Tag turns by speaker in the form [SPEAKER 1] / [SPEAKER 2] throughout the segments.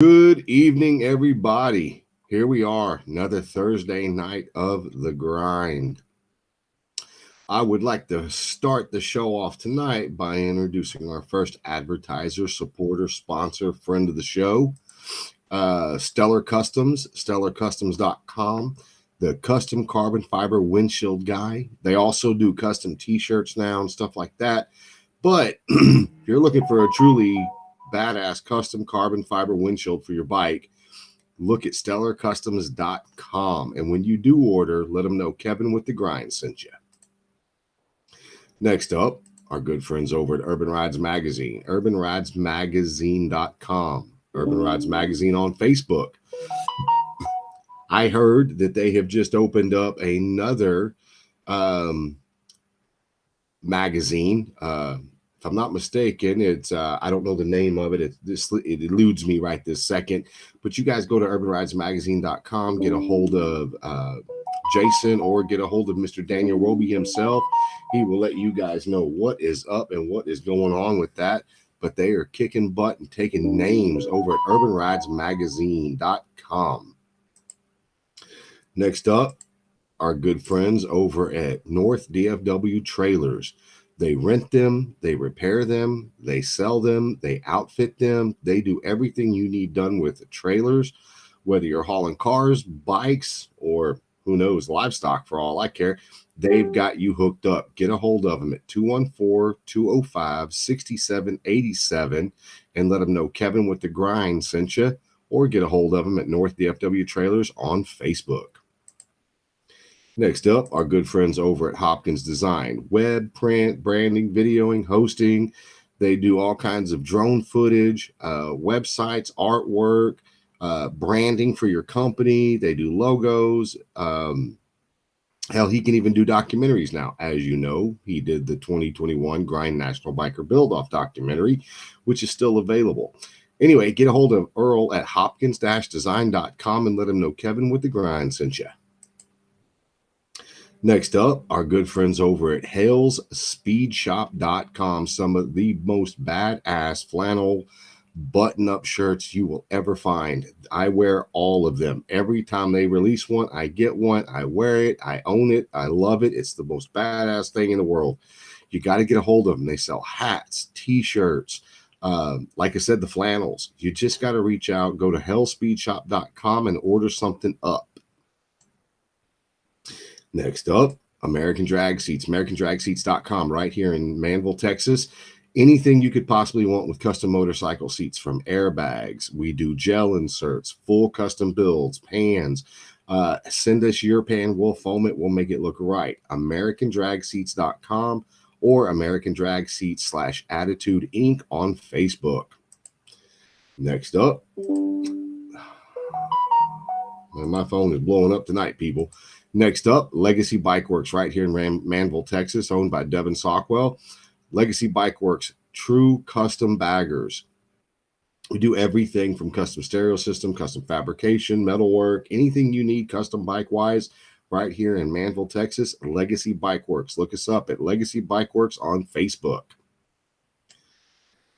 [SPEAKER 1] Good evening, everybody. Here we are, another Thursday night of the grind. I would like to start the show off tonight by introducing our first advertiser, supporter, sponsor, friend of the show, Stellar Customs, stellarcustoms.com, the custom carbon fiber windshield guy. They also do custom t-shirts now and stuff like that. But if you're looking for a truly badass custom carbon fiber windshield for your bike, look at stellarcustoms.com. And when you do order, let them know Kevin with the Grind sent you. Next up, our good friends over at Urban Rides Magazine, urbanridesmagazine.com, Urban Rides Magazine on Facebook. I heard that they have just opened up another magazine. If I'm not mistaken, it's I don't know the name of it. It eludes me right this second. But you guys go to urbanridesmagazine.com, get a hold of Jason, or get a hold of Mr. Daniel Roby himself. He will let you guys know what is up and what is going on with that. But they are kicking butt and taking names over at urbanridesmagazine.com. Next up, our good friends over at North DFW Trailers. They rent them, they repair them, they sell them, they outfit them. They do everything you need done with trailers, whether you're hauling cars, bikes, or who knows, livestock for all I care. They've got you hooked up. Get a hold of them at 214-205-6787 and let them know Kevin with the Grind sent you, or get a hold of them at North DFW Trailers on Facebook. Next up, our good friends over at Hopkins Design. Web, print, branding, videoing, hosting. They do all kinds of drone footage, websites, artwork, branding for your company. They do logos. Hell, he can even do documentaries now. As you know, he did the 2021 Grind National Biker Build-Off documentary, which is still available. Anyway, get a hold of Earl at hopkins-design.com and let him know Kevin with the Grind sent you. Next up, our good friends over at halesspeedshop.com, some of the most badass flannel button-up shirts you will ever find. I wear all of them. Every time they release one, I get one, I wear it, I own it, I love it. It's the most badass thing in the world. You got to get a hold of them. They sell hats, t-shirts, like I said, the flannels. You just got to reach out, go to halesspeedshop.com and order something up. Next up, American Drag Seats, americandragseats.com, right here in Manville, Texas. Anything you could possibly want with custom motorcycle seats, from airbags. We do gel inserts, full custom builds, pans. Send us your pan, we'll foam it, we'll make it look right. americandragseats.com or American Drag Seats / Attitude Inc. on Facebook. Next up, my phone is blowing up tonight, people. Next up, Legacy Bike Works, right here in Manville, Texas, owned by Devin Sockwell. Legacy Bike Works, true custom baggers. We do everything from custom stereo system, custom fabrication, metalwork, anything you need custom bike-wise, right here in Manville, Texas. Legacy Bike Works. Look us up at Legacy Bike Works on Facebook.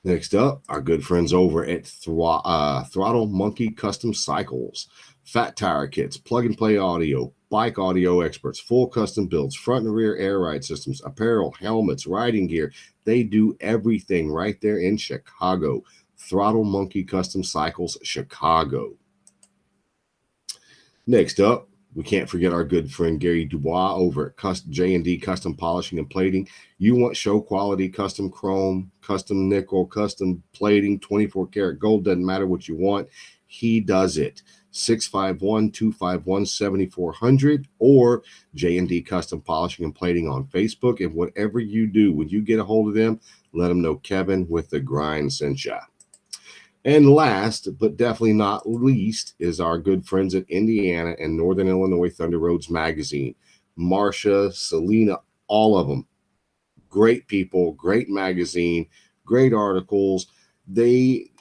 [SPEAKER 1] Next up, our good friends over at Throttle Monkey Custom Cycles. Fat tire kits, plug-and-play audio, bike audio experts, full custom builds, front and rear air ride systems, apparel, helmets, riding gear. They do everything right there in Chicago. Throttle Monkey Custom Cycles, Chicago. Next up, we can't forget our good friend Gary Dubois over at J&D Custom Polishing and Plating. You want show quality custom chrome, custom nickel, custom plating, 24 karat gold, doesn't matter what you want. He does it. 651-251-7400 or J&D Custom Polishing and Plating on Facebook. And whatever you do, when you get a hold of them, let them know Kevin with the Grind sent ya. And last, but definitely not least, is our good friends at Indiana and Northern Illinois Thunder Roads Magazine. Marcia, Selena, all of them. Great people, great magazine, great articles.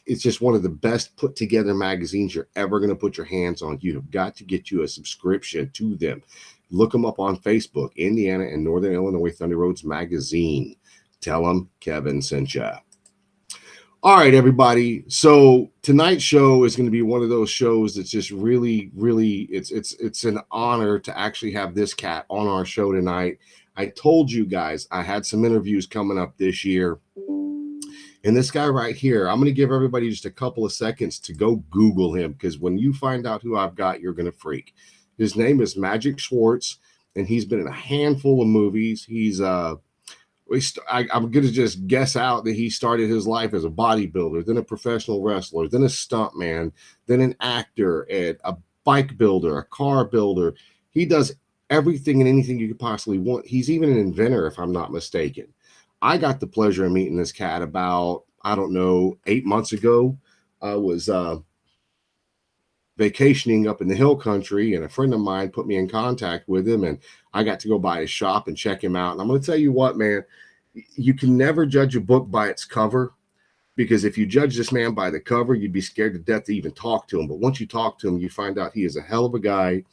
[SPEAKER 1] It's just one of the best put together magazines you're ever going to put your hands on. You have got to get you a subscription to them. Look them up on Facebook, Indiana and Northern Illinois Thunder Roads Magazine. Tell them Kevin sent ya. All right, everybody. So tonight's show is going to be one of those shows that's just really, really, it's an honor to actually have this cat on our show tonight. I told you guys I had some interviews coming up this year. And this guy right here, I'm going to give everybody just a couple of seconds to go Google him, because when you find out who I've got, you're going to freak. His name is Magic Schwarz, and he's been in a handful of movies. I'm going to just guess out that he started his life as a bodybuilder, then a professional wrestler, then a stuntman, then an actor, and a bike builder, a car builder. He does everything and anything you could possibly want. He's even an inventor, if I'm not mistaken. I got the pleasure of meeting this cat about, I don't know, 8 months ago. I was vacationing up in the hill country, and a friend of mine put me in contact with him, and I got to go by his shop and check him out. And I'm going to tell you what, man, you can never judge a book by its cover, because if you judge this man by the cover, you'd be scared to death to even talk to him. But once you talk to him, you find out he is a hell of a guy,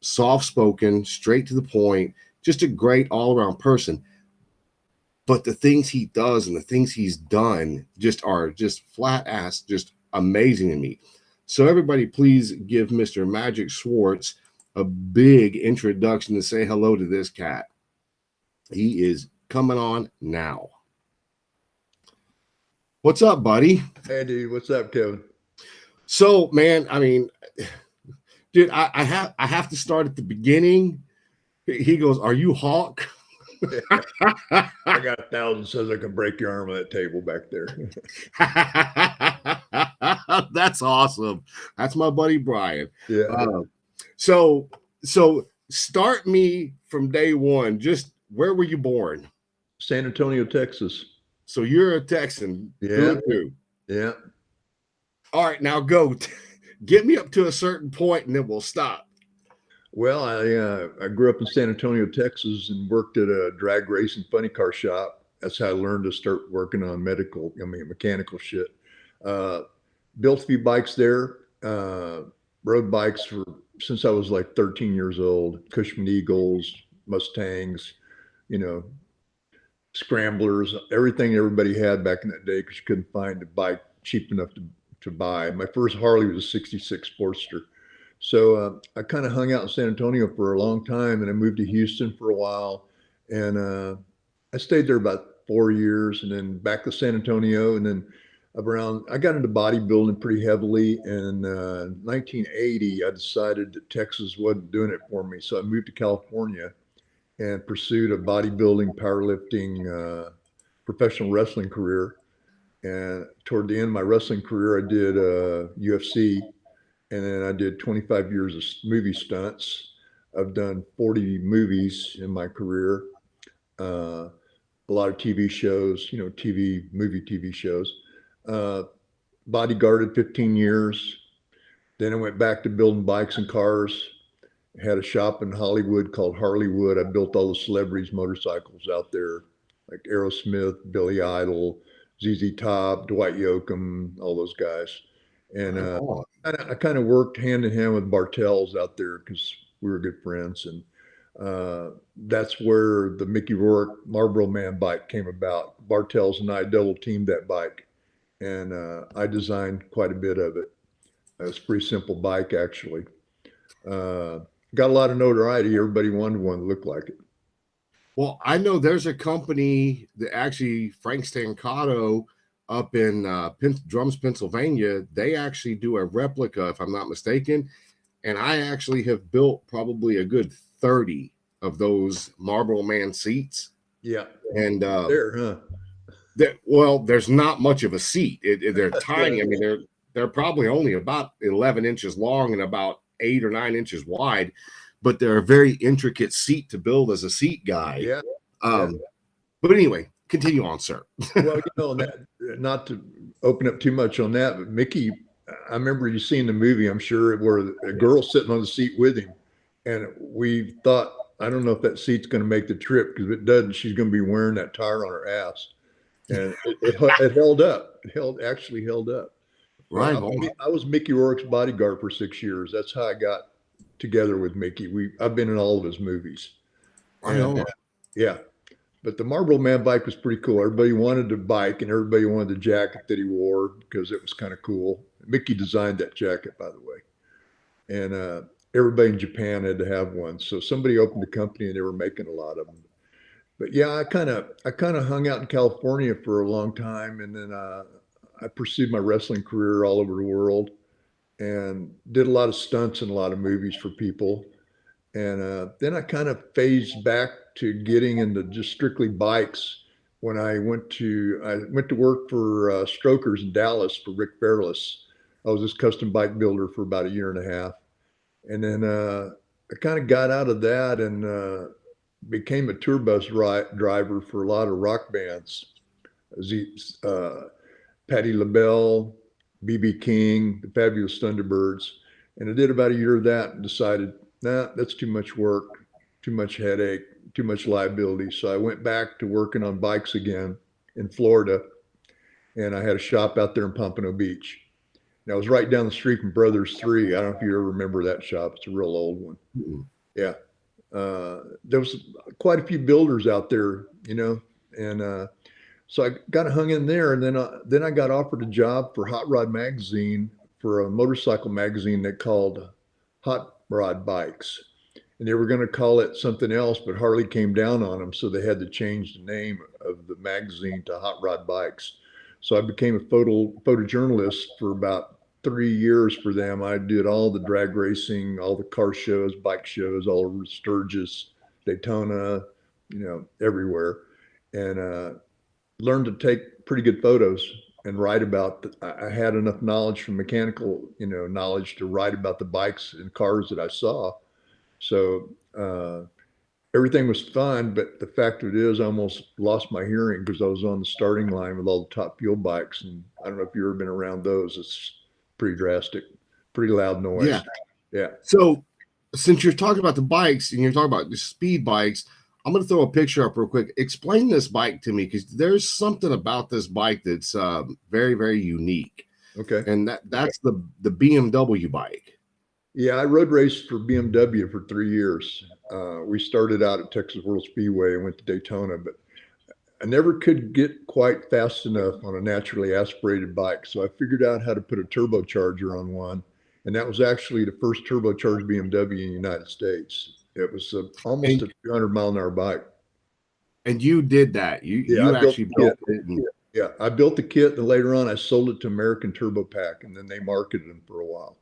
[SPEAKER 1] soft-spoken, straight to the point, just a great all-around person. But the things he does and the things he's done just are just flat ass, just amazing to me. So everybody, please give Mr. Magic Schwarz a big introduction to say hello to this cat. He is coming on now. What's up, buddy?
[SPEAKER 2] Hey, dude. What's up, Kevin?
[SPEAKER 1] So, man, I mean, dude, I have to start at the beginning. He goes, "Are you Hawk?"
[SPEAKER 2] I got 1,000 says I can break your arm on that table back there.
[SPEAKER 1] That's awesome. That's my buddy Brian.
[SPEAKER 2] Yeah.
[SPEAKER 1] So start me from day one. Just where were you born?
[SPEAKER 2] San Antonio, Texas.
[SPEAKER 1] So you're a Texan.
[SPEAKER 2] Yeah.
[SPEAKER 1] Yeah. All right, now go. Get me up to a certain point, and then we'll stop.
[SPEAKER 2] Well, I grew up in San Antonio, Texas, and worked at a drag race and funny car shop. That's how I learned to start working on mechanical shit. Built a few bikes there, rode bikes since I was like 13 years old. Cushman Eagles, Mustangs, scramblers, everything everybody had back in that day, because you couldn't find a bike cheap enough to buy. My first Harley was a 66 Sportster. So I kind of hung out in San Antonio for a long time, and I moved to Houston for a while, and I stayed there about 4 years, and then back to San Antonio, and then I got into bodybuilding pretty heavily. And in 1980, I decided that Texas wasn't doing it for me, so I moved to California and pursued a bodybuilding, powerlifting, professional wrestling career. And toward the end of my wrestling career, I did UFC. And then I did 25 years of movie stunts. I've done 40 movies in my career, a lot of TV shows, movie TV shows. Bodyguarded 15 years. Then I went back to building bikes and cars. Had a shop in Hollywood called Harleywood. I built all the celebrities' motorcycles out there, like Aerosmith, Billy Idol, ZZ Top, Dwight Yoakam, all those guys. And I kind of worked hand in hand with Bartels out there, because we were good friends. And that's where the Mickey Rourke Marlboro Man bike came about. Bartels and I double teamed that bike, and I designed quite a bit of it. It's a pretty simple bike, actually. Got a lot of notoriety. Everybody wanted one to look like it.
[SPEAKER 1] Well, I know there's a company that actually, Frank Stancato, up in Drums, Pennsylvania, they actually do a replica, if I'm not mistaken. And I actually have built probably a good 30 of those Marlboro Man seats.
[SPEAKER 2] Yeah.
[SPEAKER 1] And
[SPEAKER 2] huh?
[SPEAKER 1] There's not much of a seat. They're tiny. I mean, they're probably only about 11 inches long and about 8 or 9 inches wide, but they're a very intricate seat to build as a seat guy.
[SPEAKER 2] Yeah.
[SPEAKER 1] But anyway, continue on, sir.
[SPEAKER 2] Well, not to open up too much on that, but Mickey, I remember you seeing the movie, I'm sure, where a girl sitting on the seat with him, and we thought, I don't know if that seat's going to make the trip, because if it doesn't, she's going to be wearing that tire on her ass. And it held up. It actually held up.
[SPEAKER 1] Right.
[SPEAKER 2] I was Mickey Rourke's bodyguard for 6 years. That's how I got together with Mickey. I've been in all of his movies.
[SPEAKER 1] Right on.
[SPEAKER 2] Yeah. But the Marlboro Man bike was pretty cool. Everybody wanted a bike, and everybody wanted the jacket that he wore because it was kind of cool. Mickey designed that jacket, by the way, and everybody in Japan had to have one. So somebody opened a company, and they were making a lot of them. But yeah, I kind of hung out in California for a long time, and then I pursued my wrestling career all over the world, and did a lot of stunts and a lot of movies for people. And then I kind of phased back to getting into just strictly bikes when I went to work for Strokers in Dallas for Rick Fairless. I was this custom bike builder for about a year and a half, and then I kind of got out of that and became a tour bus driver for a lot of rock bands. Uh, Patti LaBelle, BB King, the Fabulous Thunderbirds, and I did about a year of that and decided, nah, that's too much work, too much headache, too much liability. So I went back to working on bikes again in Florida, and I had a shop out there in Pompano Beach. And I was right down the street from Brothers Three. I don't know if you ever remember that shop. It's a real old one.
[SPEAKER 1] Mm-mm.
[SPEAKER 2] Yeah. There was quite a few builders out there, and so I got hung in there, and then I got offered a job for Hot Rod Magazine for a motorcycle magazine they called Hot Rod Bikes, and they were going to call it something else, but Harley came down on them, so they had to change the name of the magazine to Hot Rod Bikes. So I became a photojournalist for about 3 years for them. I did all the drag racing, all the car shows, bike shows, all over Sturgis, Daytona, everywhere, and learned to take pretty good photos and write about. I had enough knowledge from mechanical, knowledge to write about the bikes and cars that I saw. So everything was fun, but the fact of it is, I almost lost my hearing because I was on the starting line with all the top fuel bikes, and I don't know if you've ever been around those. It's pretty drastic, pretty loud
[SPEAKER 1] Yeah.
[SPEAKER 2] noise. Yeah,
[SPEAKER 1] So since you're talking about the bikes and you're talking about the speed bikes, I'm going to throw a picture up real quick. Explain this bike to me because there's something about this bike that's very, very unique,
[SPEAKER 2] okay.
[SPEAKER 1] and that's the BMW bike.
[SPEAKER 2] Yeah, I road raced for BMW for 3 years. We started out at Texas World Speedway and went to Daytona, but I never could get quite fast enough on a naturally aspirated bike. So I figured out how to put a turbocharger on one. And that was actually the first turbocharged BMW in the United States. It was almost
[SPEAKER 1] And
[SPEAKER 2] a 200-mile-an-hour bike.
[SPEAKER 1] you did that. You
[SPEAKER 2] Yeah, I
[SPEAKER 1] you
[SPEAKER 2] built
[SPEAKER 1] actually
[SPEAKER 2] the
[SPEAKER 1] built
[SPEAKER 2] kit.
[SPEAKER 1] it. And
[SPEAKER 2] Yeah, I built the kit, and later on I sold it to American Turbo Pack, and then they marketed them for a while.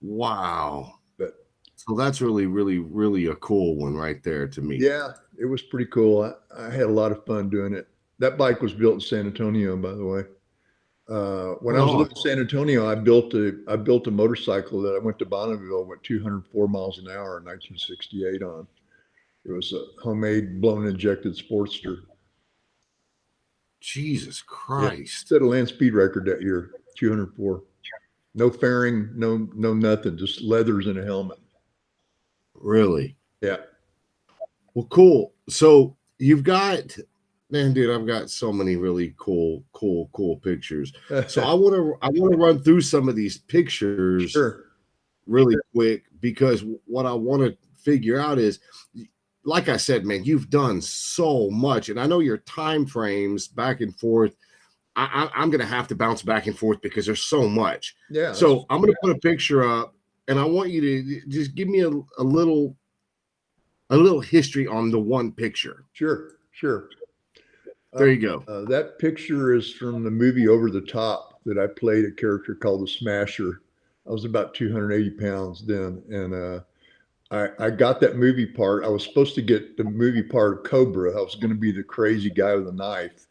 [SPEAKER 1] wow.
[SPEAKER 2] But
[SPEAKER 1] So that's really, really, really a cool one right there to me.
[SPEAKER 2] yeah, it was pretty cool. I had a lot of fun doing it. That bike was built in San Antonio, by the way. When
[SPEAKER 1] Right
[SPEAKER 2] I was
[SPEAKER 1] on.
[SPEAKER 2] living in San Antonio, I built a motorcycle that I went to Bonneville, went 204 miles an hour in 1968 on. It was a homemade blown injected Sportster.
[SPEAKER 1] Jesus
[SPEAKER 2] Yeah,
[SPEAKER 1] Christ.
[SPEAKER 2] set a land speed record that year, 204. No fairing, no nothing, just leathers and a helmet.
[SPEAKER 1] Really?
[SPEAKER 2] Yeah.
[SPEAKER 1] Well, cool. So you've got, man, dude, I've got so many really cool, cool, cool pictures. So I want to run through some of these pictures
[SPEAKER 2] Sure.
[SPEAKER 1] really quick because what I want to figure out is, like I said, man, you've done so much, and I know your time frames back and forth. I'm going to have to bounce back and forth because there's so much.
[SPEAKER 2] Yeah, that's
[SPEAKER 1] So I'm going to put a picture up, and I want you to just give me a little history on the one picture.
[SPEAKER 2] sure, sure. Uh,
[SPEAKER 1] There you go.
[SPEAKER 2] that picture is from the movie Over the Top that I played a character called the Smasher. I was about 280 pounds then, and I got that movie part. I was supposed to get the movie part of Cobra. I was going to be the crazy guy with a knife,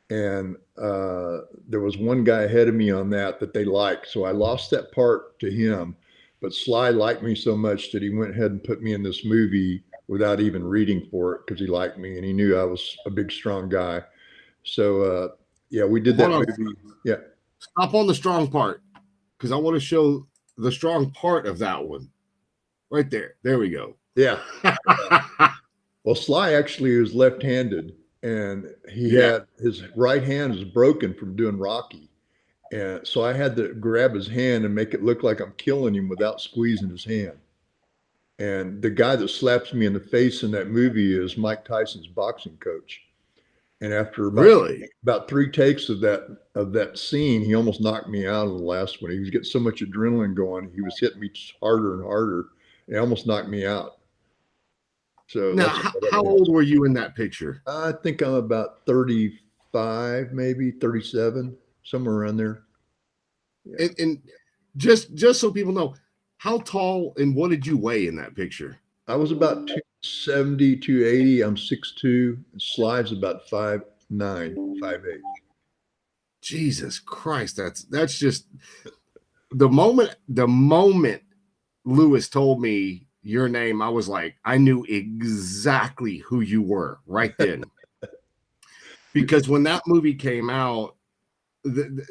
[SPEAKER 2] and there was one guy ahead of me on that they liked, so I lost that part to him. But Sly liked me so much that he went ahead and put me in this movie without even reading for it because he liked me and he knew I was a big, strong guy. So yeah, we did
[SPEAKER 1] Hold
[SPEAKER 2] that
[SPEAKER 1] on.
[SPEAKER 2] movie. Yeah,
[SPEAKER 1] Stop on the strong part because I want to show the strong part of that one right there. There we go.
[SPEAKER 2] yeah. Well, Sly actually was left-handed, and he
[SPEAKER 1] Yeah.
[SPEAKER 2] had his right hand is broken from doing Rocky. And so I had to grab his hand and make it look like I'm killing him without squeezing his hand. And the guy that slaps me in the face in that movie is Mike Tyson's boxing coach. And after
[SPEAKER 1] Really?
[SPEAKER 2] about three takes of that scene, he almost knocked me out in the last one. He was getting so much adrenaline going, he was hitting me harder and harder. It almost knocked me out. So
[SPEAKER 1] Now,
[SPEAKER 2] that's what
[SPEAKER 1] how old were you in that picture?
[SPEAKER 2] I think I'm about 35, maybe 37, somewhere around there. Yeah.
[SPEAKER 1] And just so people know, how tall and what did you weigh in that picture?
[SPEAKER 2] I was about 270, 280. I'm 6'2". Sly's about 5'9", 5'8".
[SPEAKER 1] Jesus Christ, that's just the moment Lewis told me your name, I was like, I knew exactly who you were right then. Because when that movie came out,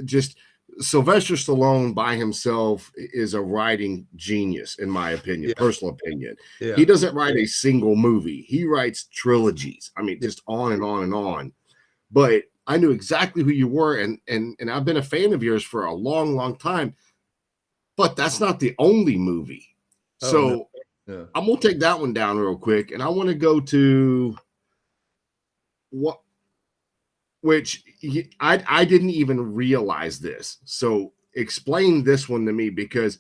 [SPEAKER 1] just Sylvester Stallone by himself is a writing genius, in my opinion,
[SPEAKER 2] Yeah.
[SPEAKER 1] personal opinion.
[SPEAKER 2] Yeah.
[SPEAKER 1] He doesn't write a single movie. He writes trilogies. I mean, just on and on and on. But I knew exactly who you were, and I've been a fan of yours for a long, long time. But that's not the only movie.
[SPEAKER 2] Oh,
[SPEAKER 1] So
[SPEAKER 2] no. Yeah.
[SPEAKER 1] I'm gonna take that one down real quick, and I want to go to what which I didn't even realize this. So explain this one to me, because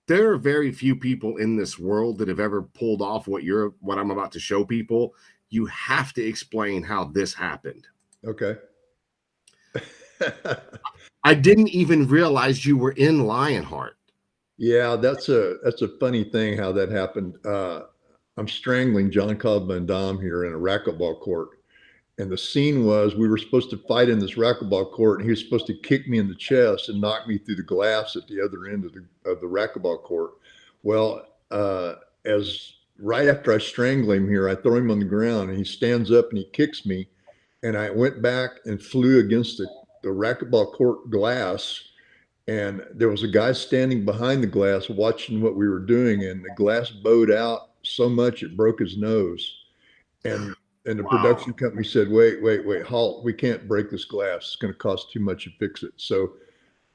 [SPEAKER 1] there are very few people in this world that have ever pulled off what I'm about to show people. You have to explain how this happened.
[SPEAKER 2] Okay.
[SPEAKER 1] I didn't even realize you were in Lionheart.
[SPEAKER 2] Yeah, that's a funny thing how that happened. I'm strangling John Claude Van Damme here in a racquetball court. And the scene was we were supposed to fight in this racquetball court, and he was supposed to kick me in the chest and knock me through the glass at the other end of the racquetball court. Well, as right after I strangle him here, I throw him on the ground, and he stands up and he kicks me, and I went back and flew against the racquetball court glass, and there was a guy standing behind the glass watching what we were doing, and the glass bowed out so much it broke his nose. And the
[SPEAKER 1] Wow.
[SPEAKER 2] production company said, wait, halt, we can't break this glass. It's going to cost too much to fix it. So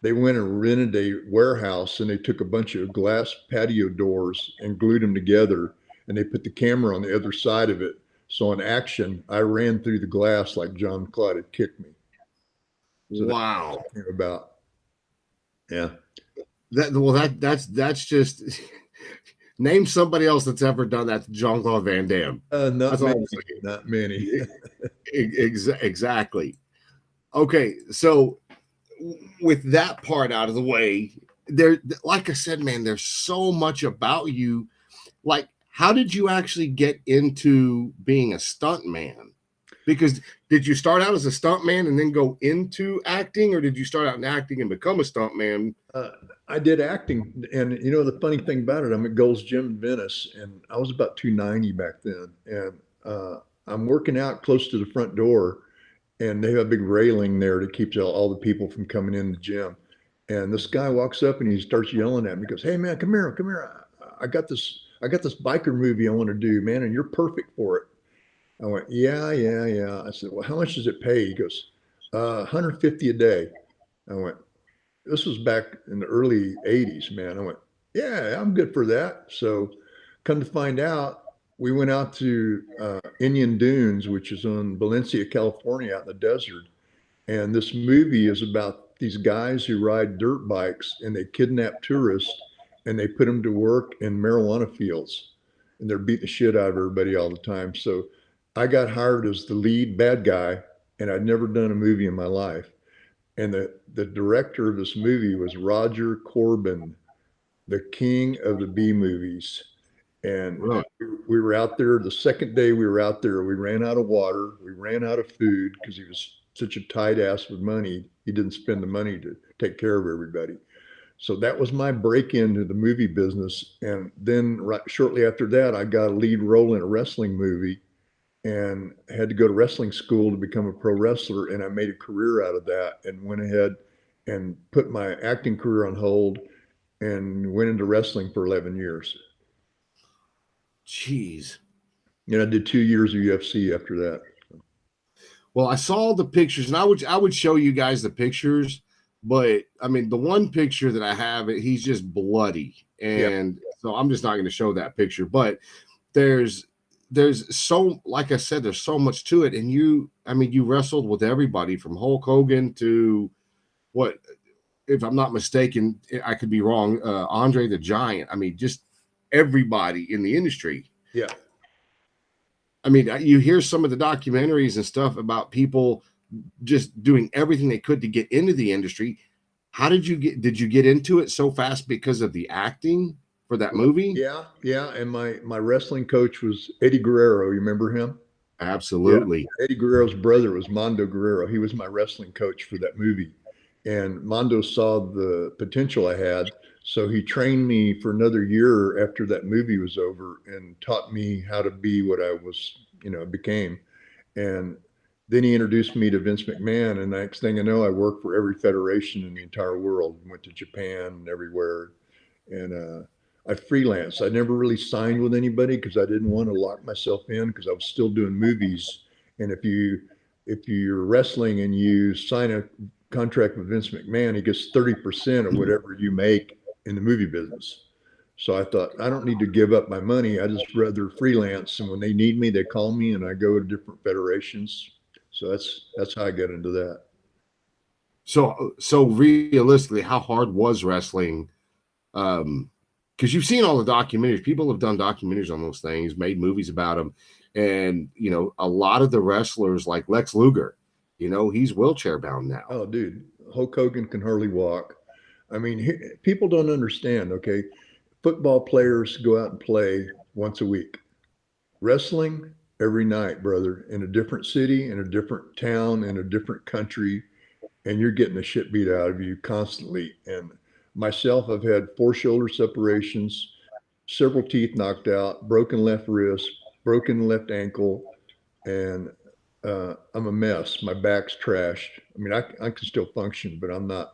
[SPEAKER 2] they went and rented a warehouse, and they took a bunch of glass patio doors and glued them together, and they put the camera on the other side of it. So in action, I ran through the glass like John Claude had kicked me. So that's
[SPEAKER 1] Wow.
[SPEAKER 2] what it came about. Yeah.
[SPEAKER 1] That's just name somebody else that's ever done that to Jean-Claude Van Damme.
[SPEAKER 2] Not
[SPEAKER 1] That's
[SPEAKER 2] many,
[SPEAKER 1] all I'm saying.
[SPEAKER 2] not many.
[SPEAKER 1] Exactly. Okay, so with that part out of the way, there, like I said, man, there's so much about you. Like, how did you actually get into being a stunt man? Because did you start out as a stunt man and then go into acting, or did you start out in acting and become a stunt man?
[SPEAKER 2] I did acting, and the funny thing about it, I'm at Gold's Gym in Venice, and I was about 290 back then, and I'm working out close to the front door, and they have a big railing there that keeps all the people from coming in the gym. And this guy walks up and he starts yelling at me. He goes, "Hey man, come here, come here! I got this biker movie I want to do, man, and you're perfect for it." I went, "Yeah, yeah, yeah." I said, "Well, how much does it pay?" He goes, 150 a day." I went, this was back in the early 80s, man. I went, yeah, I'm good for that. So come to find out, we went out to Indian Dunes, which is in Valencia, California, out in the desert. And this movie is about these guys who ride dirt bikes, and they kidnap tourists and they put them to work in marijuana fields. And they're beating the shit out of everybody all the time. So I got hired as the lead bad guy, and I'd never done a movie in my life. And the director of this movie was Roger Corben, the king of the B movies. And
[SPEAKER 1] Really?
[SPEAKER 2] we were out there the second day we were out there. We ran out of water. We ran out of food because he was such a tight ass with money. He didn't spend the money to take care of everybody. So that was my break into the movie business. And then shortly after that, I got a lead role in a wrestling movie and had to go to wrestling school to become a pro wrestler. And I made a career out of that and went ahead and put my acting career on hold and went into wrestling for 11 years.
[SPEAKER 1] Jeez.
[SPEAKER 2] And I did 2 years of UFC after that.
[SPEAKER 1] Well, I saw the pictures, and I would show you guys the pictures, But I mean, the one picture that I have, he's just bloody,
[SPEAKER 2] Yeah.
[SPEAKER 1] and so I'm just not going to show that picture. But there's so, like I said, there's so much to it, and I mean, you wrestled with everybody from Hulk Hogan to what, if I'm not mistaken, I could be wrong, Andre the Giant. I mean, just everybody in the industry.
[SPEAKER 2] Yeah.
[SPEAKER 1] I mean, you hear some of the documentaries and stuff about people just doing everything they could to get into the industry. How did you get into it so fast because of the acting for that movie?
[SPEAKER 2] Yeah. Yeah. And my wrestling coach was Eddie Guerrero. You remember him? Yeah.
[SPEAKER 1] Absolutely.
[SPEAKER 2] Eddie Guerrero's brother was Mondo Guerrero. He was my wrestling coach for that movie. And Mondo saw the potential I had. So he trained me for another year after that movie was over and taught me how to be what I was, became. And then he introduced me to Vince McMahon. And next thing I know, I worked for every federation in the entire world, went to Japan and everywhere. And I freelanced. I never really signed with anybody because I didn't want to lock myself in because I was still doing movies. And if you're wrestling and you sign a contract with Vince McMahon, he gets 30% of whatever you make in the movie business. So I thought I don't need to give up my money. I just rather freelance, and when they need me, they call me, and I go to different federations. So that's how I got into that.
[SPEAKER 1] So realistically, how hard was wrestling? Because you've seen all the documentaries. People have done documentaries on those things, made movies about them, and a lot of the wrestlers like Lex Luger, he's wheelchair bound now.
[SPEAKER 2] Oh, dude, Hulk Hogan can hardly walk. I mean, people don't understand. Okay, football players go out and play once a week. Wrestling every night, brother, in a different city, in a different town, in a different country, and you're getting the shit beat out of you constantly. And myself, I've had 4 shoulder separations, several teeth knocked out, broken left wrist, broken left ankle, and I'm a mess. My back's trashed. I mean, I can still function, but I'm not.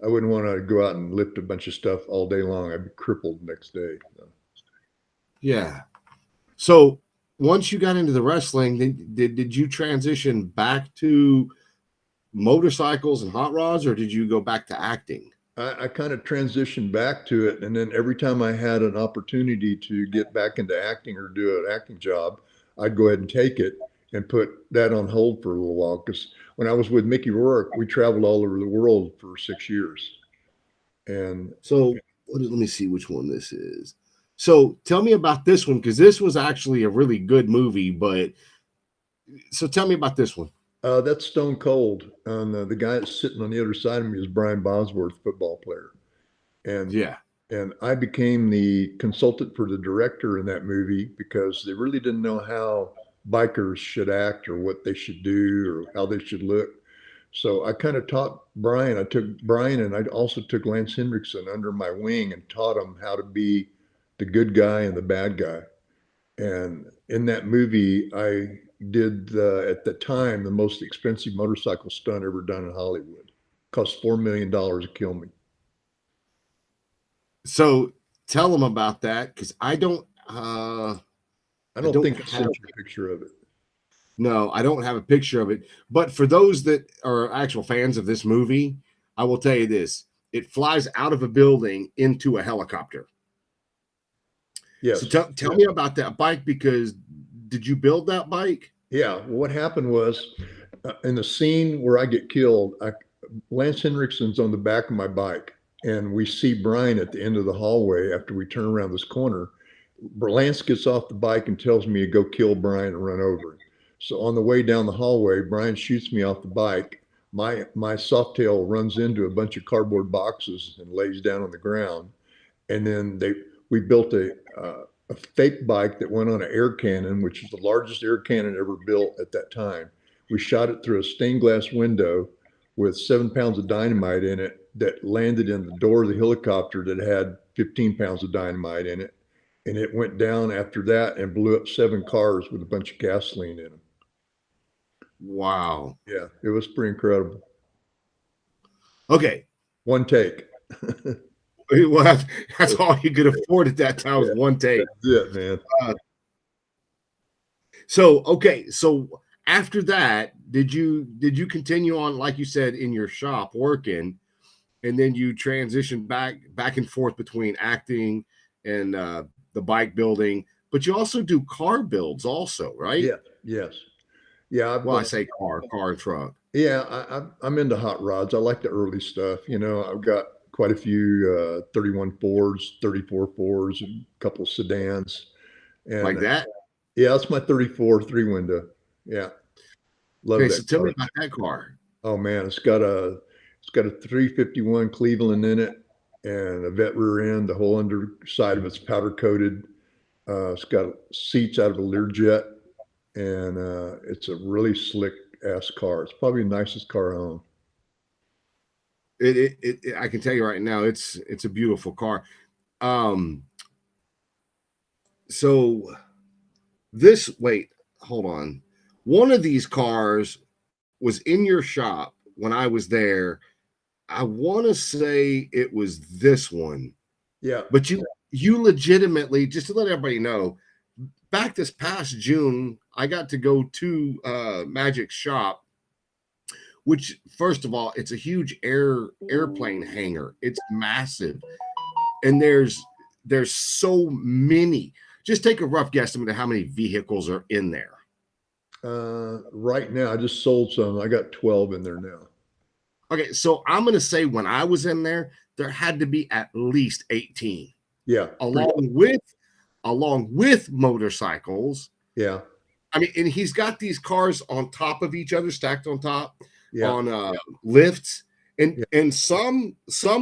[SPEAKER 2] I wouldn't want to go out and lift a bunch of stuff all day long. I'd be crippled the next day. So.
[SPEAKER 1] Yeah. So once you got into the wrestling, did you transition back to motorcycles and hot rods, or did you go back to acting?
[SPEAKER 2] I kind of transitioned back to it, and then every time I had an opportunity to get back into acting or do an acting job, I'd go ahead and take it and put that on hold for a little while. Because when I was with Mickey Rourke, we traveled all over the world for 6 years, and
[SPEAKER 1] So let me see which one this is. So tell me about this one, because this was actually a really good movie. But so tell me about this one.
[SPEAKER 2] that's Stone Cold. And the guy that's sitting on the other side of me is Brian Bosworth, football player, and
[SPEAKER 1] Yeah.
[SPEAKER 2] and I became the consultant for the director in that movie because they really didn't know how bikers should act or what they should do or how they should look. So I kind of taught Brian. I took Brian and I also took Lance Hendrickson under my wing and taught him how to be the good guy and the bad guy. And in that movie, I did at the time the most expensive motorcycle stunt ever done in Hollywood. Cost $4 million to kill me.
[SPEAKER 1] So tell them about that, because I don't
[SPEAKER 2] think I sent you a picture of it.
[SPEAKER 1] No, I don't have a picture of it. But for those that are actual fans of this movie, I will tell you this: it flies out of a building into a helicopter.
[SPEAKER 2] Yes.
[SPEAKER 1] So tell me about that bike, because did you build that bike?
[SPEAKER 2] Yeah. Well, what happened was in the scene where I get killed, Lance Hendrickson's on the back of my bike, and we see Brian at the end of the hallway after we turn around this corner. Lance gets off the bike and tells me to go kill Brian and run over him. So on the way down the hallway, Brian shoots me off the bike. My Softail runs into a bunch of cardboard boxes and lays down on the ground. And then we built a fake bike that went on an air cannon, which is the largest air cannon ever built at that time. We shot it through a stained glass window with 7 pounds of dynamite in it that landed in the door of the helicopter that had 15 pounds of dynamite in it. And it went down after that and blew up 7 cars with a bunch of gasoline in them.
[SPEAKER 1] Wow.
[SPEAKER 2] Yeah, it was pretty incredible.
[SPEAKER 1] Okay.
[SPEAKER 2] One take.
[SPEAKER 1] Well, that's all you could afford at that time, was one take.
[SPEAKER 2] That's it, man.
[SPEAKER 1] So, okay. So after that, did you continue on, like you said, in your shop working, and then you transitioned back and forth between acting and the bike building, but you also do car builds also, right?
[SPEAKER 2] Yeah, yes. Yeah,
[SPEAKER 1] Well, I say car and truck.
[SPEAKER 2] yeah, I'm into hot rods. I like the early stuff. I've got quite a few 31 Fords, 34 Fords, and a couple of sedans. And
[SPEAKER 1] Like that.
[SPEAKER 2] yeah, that's my 34 three window. Yeah, love
[SPEAKER 1] Okay,
[SPEAKER 2] that
[SPEAKER 1] so tell me
[SPEAKER 2] car.
[SPEAKER 1] about that car.
[SPEAKER 2] Oh man, it's got a 351 Cleveland in it and a vet rear end. The whole underside of it's powder coated. It's got seats out of a Learjet, and it's a really slick ass car. It's probably the nicest car I own.
[SPEAKER 1] I can tell you right now, it's a beautiful car. Um, so this wait, hold on. One of these cars was in your shop when I was there. I want to say it was this one,
[SPEAKER 2] Yeah,
[SPEAKER 1] but you legitimately, just to let everybody know, back this past June, I got to go to Magic's shop, which first of all, it's a huge airplane hangar. It's massive, and there's so many. Just take a rough guesstimate of how many vehicles are in there.
[SPEAKER 2] right now I just sold some. I got 12 in there now.
[SPEAKER 1] Okay, so I'm gonna say when I was in there, there had to be at least 18,
[SPEAKER 2] Yeah,
[SPEAKER 1] along with motorcycles.
[SPEAKER 2] yeah,
[SPEAKER 1] I mean, and he's got these cars on top of each other, stacked on top
[SPEAKER 2] yeah,
[SPEAKER 1] on lifts, and
[SPEAKER 2] yeah,
[SPEAKER 1] some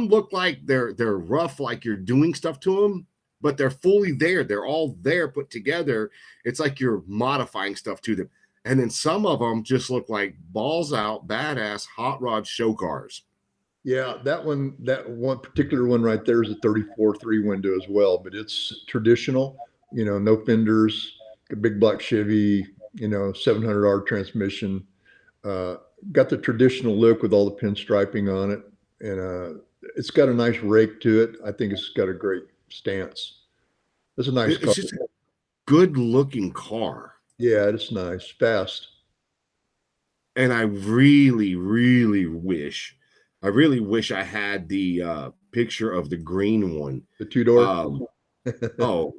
[SPEAKER 1] look like they're rough, like you're doing stuff to them, but they're fully there. They're all there put together. It's like you're modifying stuff to them. And then some of them just look like balls out, badass hot rod show cars.
[SPEAKER 2] yeah. That one particular one right there is a 34 three window as well, but it's traditional. No fenders, a big black Chevy. 700R transmission. Uh, got the traditional look with all the pinstriping on it, and it's got a nice rake to it. I think it's got a great stance. It's a nice car.
[SPEAKER 1] It's just a good looking car.
[SPEAKER 2] Yeah, it's nice, fast.
[SPEAKER 1] And I really wish I had the picture of the green one.
[SPEAKER 2] The two door.
[SPEAKER 1] Um, oh,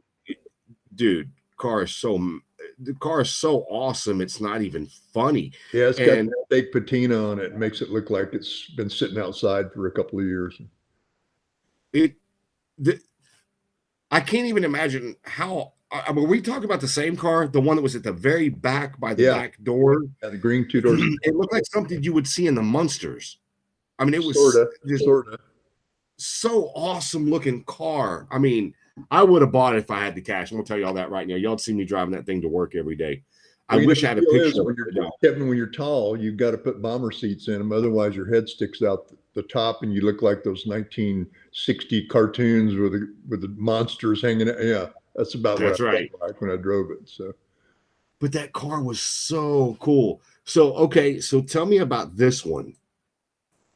[SPEAKER 1] dude, the car is so awesome. It's not even funny.
[SPEAKER 2] Yeah, it's got
[SPEAKER 1] And
[SPEAKER 2] fake patina on it. Makes it look like it's been sitting outside for a couple of years.
[SPEAKER 1] it, the, I can't even imagine how. I mean, we talk about the same car, the one that was at the very back by the
[SPEAKER 2] Yeah,
[SPEAKER 1] back door.
[SPEAKER 2] yeah, the green two doors.
[SPEAKER 1] It looked like something you would see in the Munsters. I mean, it was
[SPEAKER 2] Sorta,
[SPEAKER 1] just
[SPEAKER 2] sorta.
[SPEAKER 1] so awesome looking car. I mean, I would have bought it if I had the cash. I'm gonna tell you all that right now. Y'all see me driving that thing to work every day. I
[SPEAKER 2] Well,
[SPEAKER 1] wish I had a
[SPEAKER 2] the deal
[SPEAKER 1] picture
[SPEAKER 2] is
[SPEAKER 1] of
[SPEAKER 2] when
[SPEAKER 1] it
[SPEAKER 2] you're
[SPEAKER 1] right now.
[SPEAKER 2] Kevin, when you're tall, you've got to put bomber seats in them. Otherwise, your head sticks out the top, and you look like those 1960 cartoons with the monsters hanging out. Yeah, that's about what I
[SPEAKER 1] That's
[SPEAKER 2] felt
[SPEAKER 1] right.
[SPEAKER 2] like when I drove it. So
[SPEAKER 1] But that car was so cool. So okay, so tell me about this one.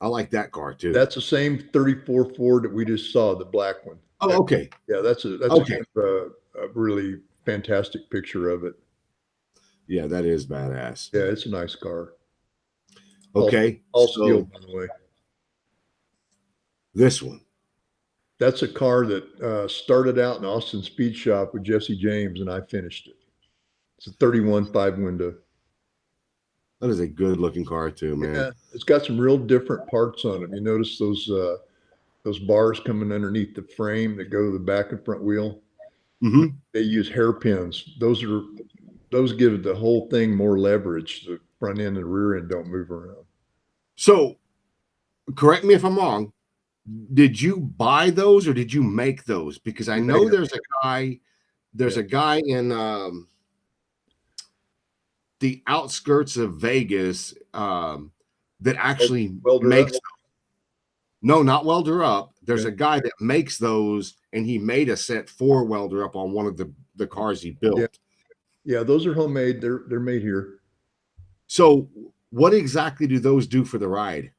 [SPEAKER 1] I like that car too.
[SPEAKER 2] that's the same 34 Ford that we just saw, the black one.
[SPEAKER 1] Oh, okay.
[SPEAKER 2] Yeah, that's a
[SPEAKER 1] Okay.
[SPEAKER 2] kind of a really fantastic picture of it.
[SPEAKER 1] Yeah, that is badass.
[SPEAKER 2] Yeah, it's a nice car. All,
[SPEAKER 1] Okay.
[SPEAKER 2] all steel,
[SPEAKER 1] So
[SPEAKER 2] by the way.
[SPEAKER 1] this one.
[SPEAKER 2] That's a car that started out in Austin Speed Shop with Jesse James, and I finished it. It's a 31 five window.
[SPEAKER 1] That is a good looking car too, man.
[SPEAKER 2] Yeah, it's got some real different parts on it. You notice those bars coming underneath the frame that go to the back and front wheel.
[SPEAKER 1] Hmm.
[SPEAKER 2] They use hairpins. Those give the whole thing more leverage. The front end and the rear end don't move around.
[SPEAKER 1] So correct me if I'm wrong. Did you buy those or did you make those? Because I
[SPEAKER 2] We made
[SPEAKER 1] know
[SPEAKER 2] them.
[SPEAKER 1] there's
[SPEAKER 2] Yeah.
[SPEAKER 1] a guy in the outskirts of Vegas that actually
[SPEAKER 2] Welder up.
[SPEAKER 1] makes no, not Welder Up. There's
[SPEAKER 2] Okay.
[SPEAKER 1] a guy that makes those, and he made a set for Welder Up on one of the cars he
[SPEAKER 2] Yeah,
[SPEAKER 1] built.
[SPEAKER 2] yeah. Those are homemade. They're made here.
[SPEAKER 1] So, what exactly do those do for the ride?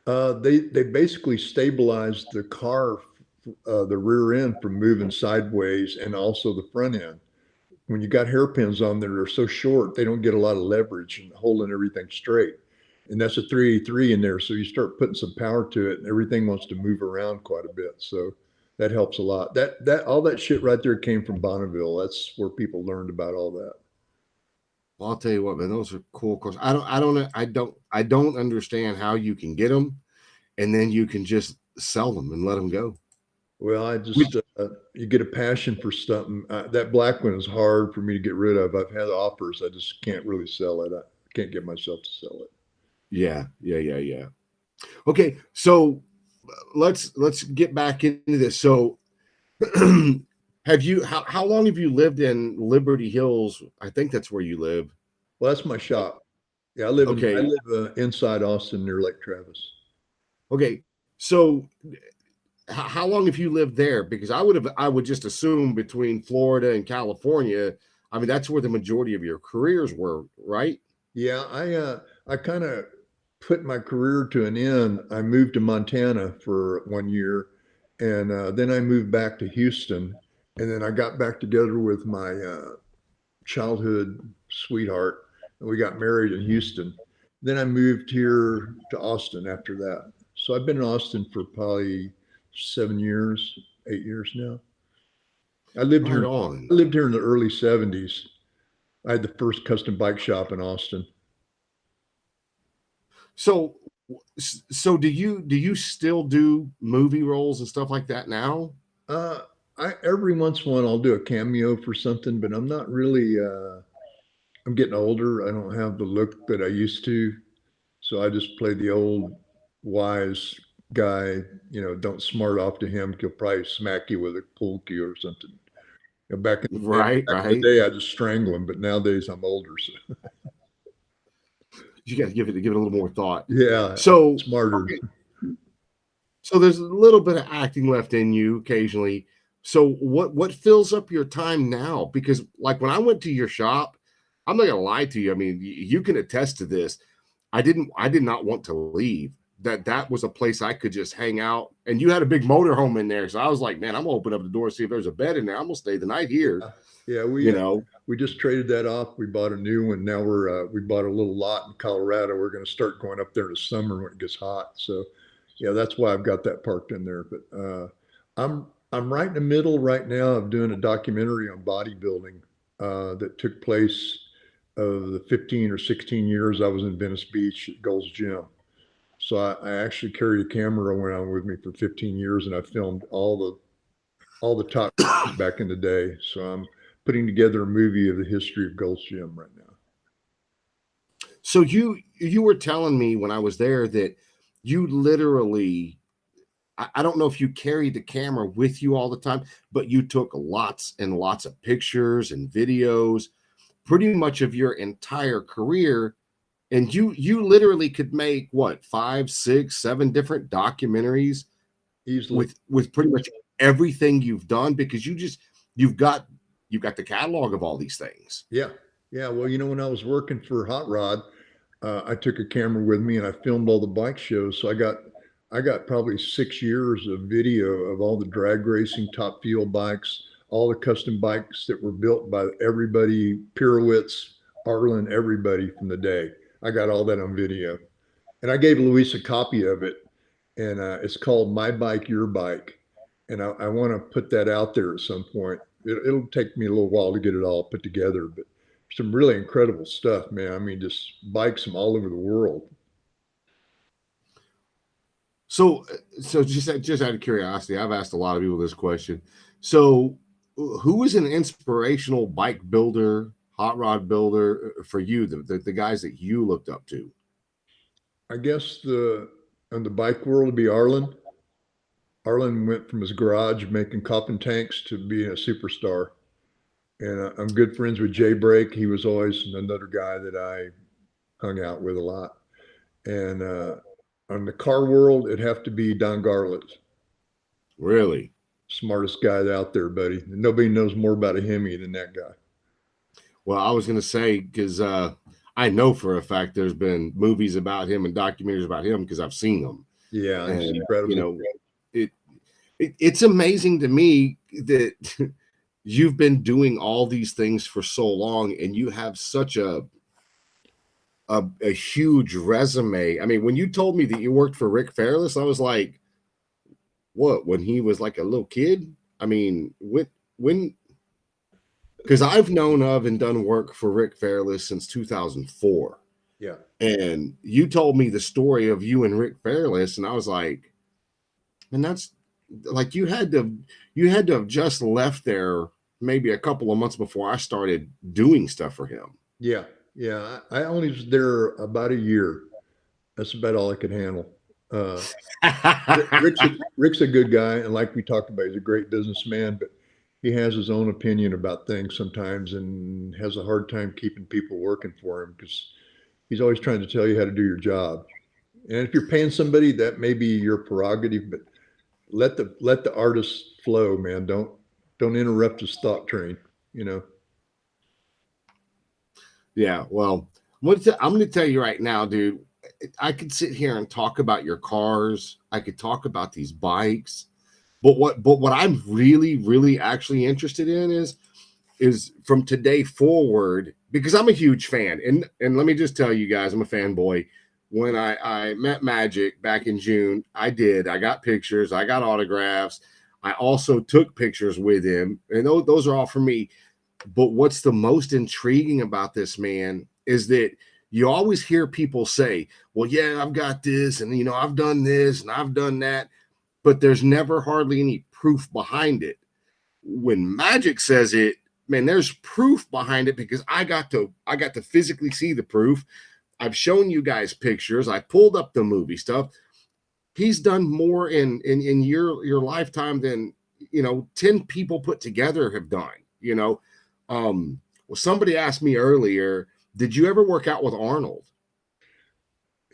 [SPEAKER 2] They basically stabilize the car, the rear end from moving sideways, and also the front end. when you got hairpins on there, they're so short, they don't get a lot of leverage and holding everything straight. And that's a 383 in there. So you start putting some power to it and everything wants to move around quite a bit. So that helps a lot. All that shit right there came from Bonneville. That's where people learned about all that.
[SPEAKER 1] Well, I'll tell you what, man, those are cool cars. I don't understand how you can get them and then you can just sell them and let them go.
[SPEAKER 2] Well, I just, you get a passion for something. That black one is hard for me to get rid of. I've had offers. I just can't really sell it. I can't get myself to sell it.
[SPEAKER 1] Yeah. Okay, so let's get back into this. So have you how long have you lived in Liberty Hills? I think that's where you live.
[SPEAKER 2] Well, that's my shop. Yeah, I
[SPEAKER 1] Okay.
[SPEAKER 2] live inside Austin near Lake Travis.
[SPEAKER 1] Okay. So how long have you lived there? Because I would just assume between Florida and California, I mean that's where the majority of your careers were, right?
[SPEAKER 2] Yeah, I kind of put my career to an end. I moved to Montana for 1 year, and then I moved back to Houston, and then I got back together with my childhood sweetheart, and we got married in Houston. Then I moved here to Austin after that. So I've been in Austin for probably 7 years, 8 years now. I lived
[SPEAKER 1] Right
[SPEAKER 2] here.
[SPEAKER 1] on.
[SPEAKER 2] I lived here in the early '70s. I had the first custom bike shop in Austin.
[SPEAKER 1] So do you still do movie roles and stuff like that now?
[SPEAKER 2] Uh, I every once in a while I'll do a cameo for something, but I'm not really. I'm getting older. I don't have the look that I used to, so I just play the old wise guy. Don't smart off to him. He'll probably smack you with a pool cue or something.
[SPEAKER 1] Right,
[SPEAKER 2] Back in the
[SPEAKER 1] right.
[SPEAKER 2] day, I just strangle him, but nowadays I'm older, so
[SPEAKER 1] You got to give it a little more thought.
[SPEAKER 2] yeah, I'm
[SPEAKER 1] So
[SPEAKER 2] smarter.
[SPEAKER 1] okay, so there's a little bit of acting left in you occasionally. So what fills up your time now? Because like when I went to your shop, I'm not gonna lie to you. I mean, you can attest to this. I did not want to leave. That was a place I could just hang out. And you had a big motor home in there. So I was like, man, I'm gonna open up the door, see if there's a bed in there. I'm gonna stay the night here,
[SPEAKER 2] Yeah,
[SPEAKER 1] you know.
[SPEAKER 2] we just traded that off. We bought a new one. Now we bought a little lot in Colorado. We're going to start going up there in the summer when it gets hot. So, yeah, that's why I've got that parked in there. But I'm right in the middle right now of doing a documentary on bodybuilding that took place of the 15 or 16 years I was in Venice Beach at Gold's Gym. So I actually carried a camera around with me for 15 years, and I filmed all the top back in the day. So I'm putting together a movie of the history of Gold's Gym right now.
[SPEAKER 1] So you were telling me when I was there that you literally I don't know if you carried the camera with you all the time, but you took lots and lots of pictures and videos, pretty much of your entire career. And you literally could make what, 5, 6, 7 different documentaries
[SPEAKER 2] Easily.
[SPEAKER 1] with pretty much everything you've done because you've got the catalog of all these things.
[SPEAKER 2] Yeah. Yeah. Well, when I was working for Hot Rod, I took a camera with me and I filmed all the bike shows. So I got probably 6 years of video of all the drag racing, top fuel bikes, all the custom bikes that were built by everybody, Pirouettes, Arlen, everybody from the day. I got all that on video. And I gave Luis a copy of it, and it's called My Bike, Your Bike. And I want to put that out there at some point. It'll take me a little while to get it all put together, but some really incredible stuff, man. I mean, just bikes from all over the world.
[SPEAKER 1] So just out of curiosity, I've asked a lot of people this question. So who is an inspirational bike builder, hot rod builder for you, the guys that you looked up to?
[SPEAKER 2] I guess in the bike world would be Arlen. Arlen went from his garage making coffin tanks to being a superstar. And I'm good friends with Jay Brake. He was always another guy that I hung out with a lot. And on the car world, it'd have to be Don Garlits,
[SPEAKER 1] Really?
[SPEAKER 2] smartest guy out there, buddy. Nobody knows more about a Hemi than that guy.
[SPEAKER 1] Well, I was going to say because I know for a fact there's been movies about him and documentaries about him because I've seen them,
[SPEAKER 2] Yeah, it's
[SPEAKER 1] and
[SPEAKER 2] incredible.
[SPEAKER 1] it it's amazing to me that you've been doing all these things for so long, and you have such a huge resume. I mean, when you told me that you worked for Rick Fairless, I was like, what? When he was like a little kid? I mean, when because I've known of and done work for Rick Fairless since 2004.
[SPEAKER 2] Yeah.
[SPEAKER 1] And you told me the story of you and Rick Fairless, and I was like, and that's like you had to have just left there maybe a couple of months before I started doing stuff for him.
[SPEAKER 2] Yeah. Yeah. I only was there about a year. That's about all I could handle. Uh, Rick's a good guy, and like we talked about, he's a great businessman, but he has his own opinion about things sometimes, and has a hard time keeping people working for him because he's always trying to tell you how to do your job. And if you're paying somebody, that may be your prerogative, but let the artist flow, man. Don't interrupt his thought train. You know.
[SPEAKER 1] Yeah, well, I'm going to tell you right now, dude. I could sit here and talk about your cars. I could talk about these bikes, but what I'm really actually interested in is from today forward, because I'm a huge fan. And let me just tell you guys, I'm a fanboy. When I met Magic back in June, I got pictures, I got autographs. I also took pictures with him, and those are all for me. But what's the most intriguing about this man is that you always hear people say, well, yeah, I've got this, and I've done this and I've done that, but there's never hardly any proof behind it. When Magic says it, man, there's proof behind it, because I got to physically see the proof. I've shown you guys pictures. I pulled up the movie stuff. He's done more in your lifetime than 10 people put together have done. Well, somebody asked me earlier, did you ever work out with Arnold?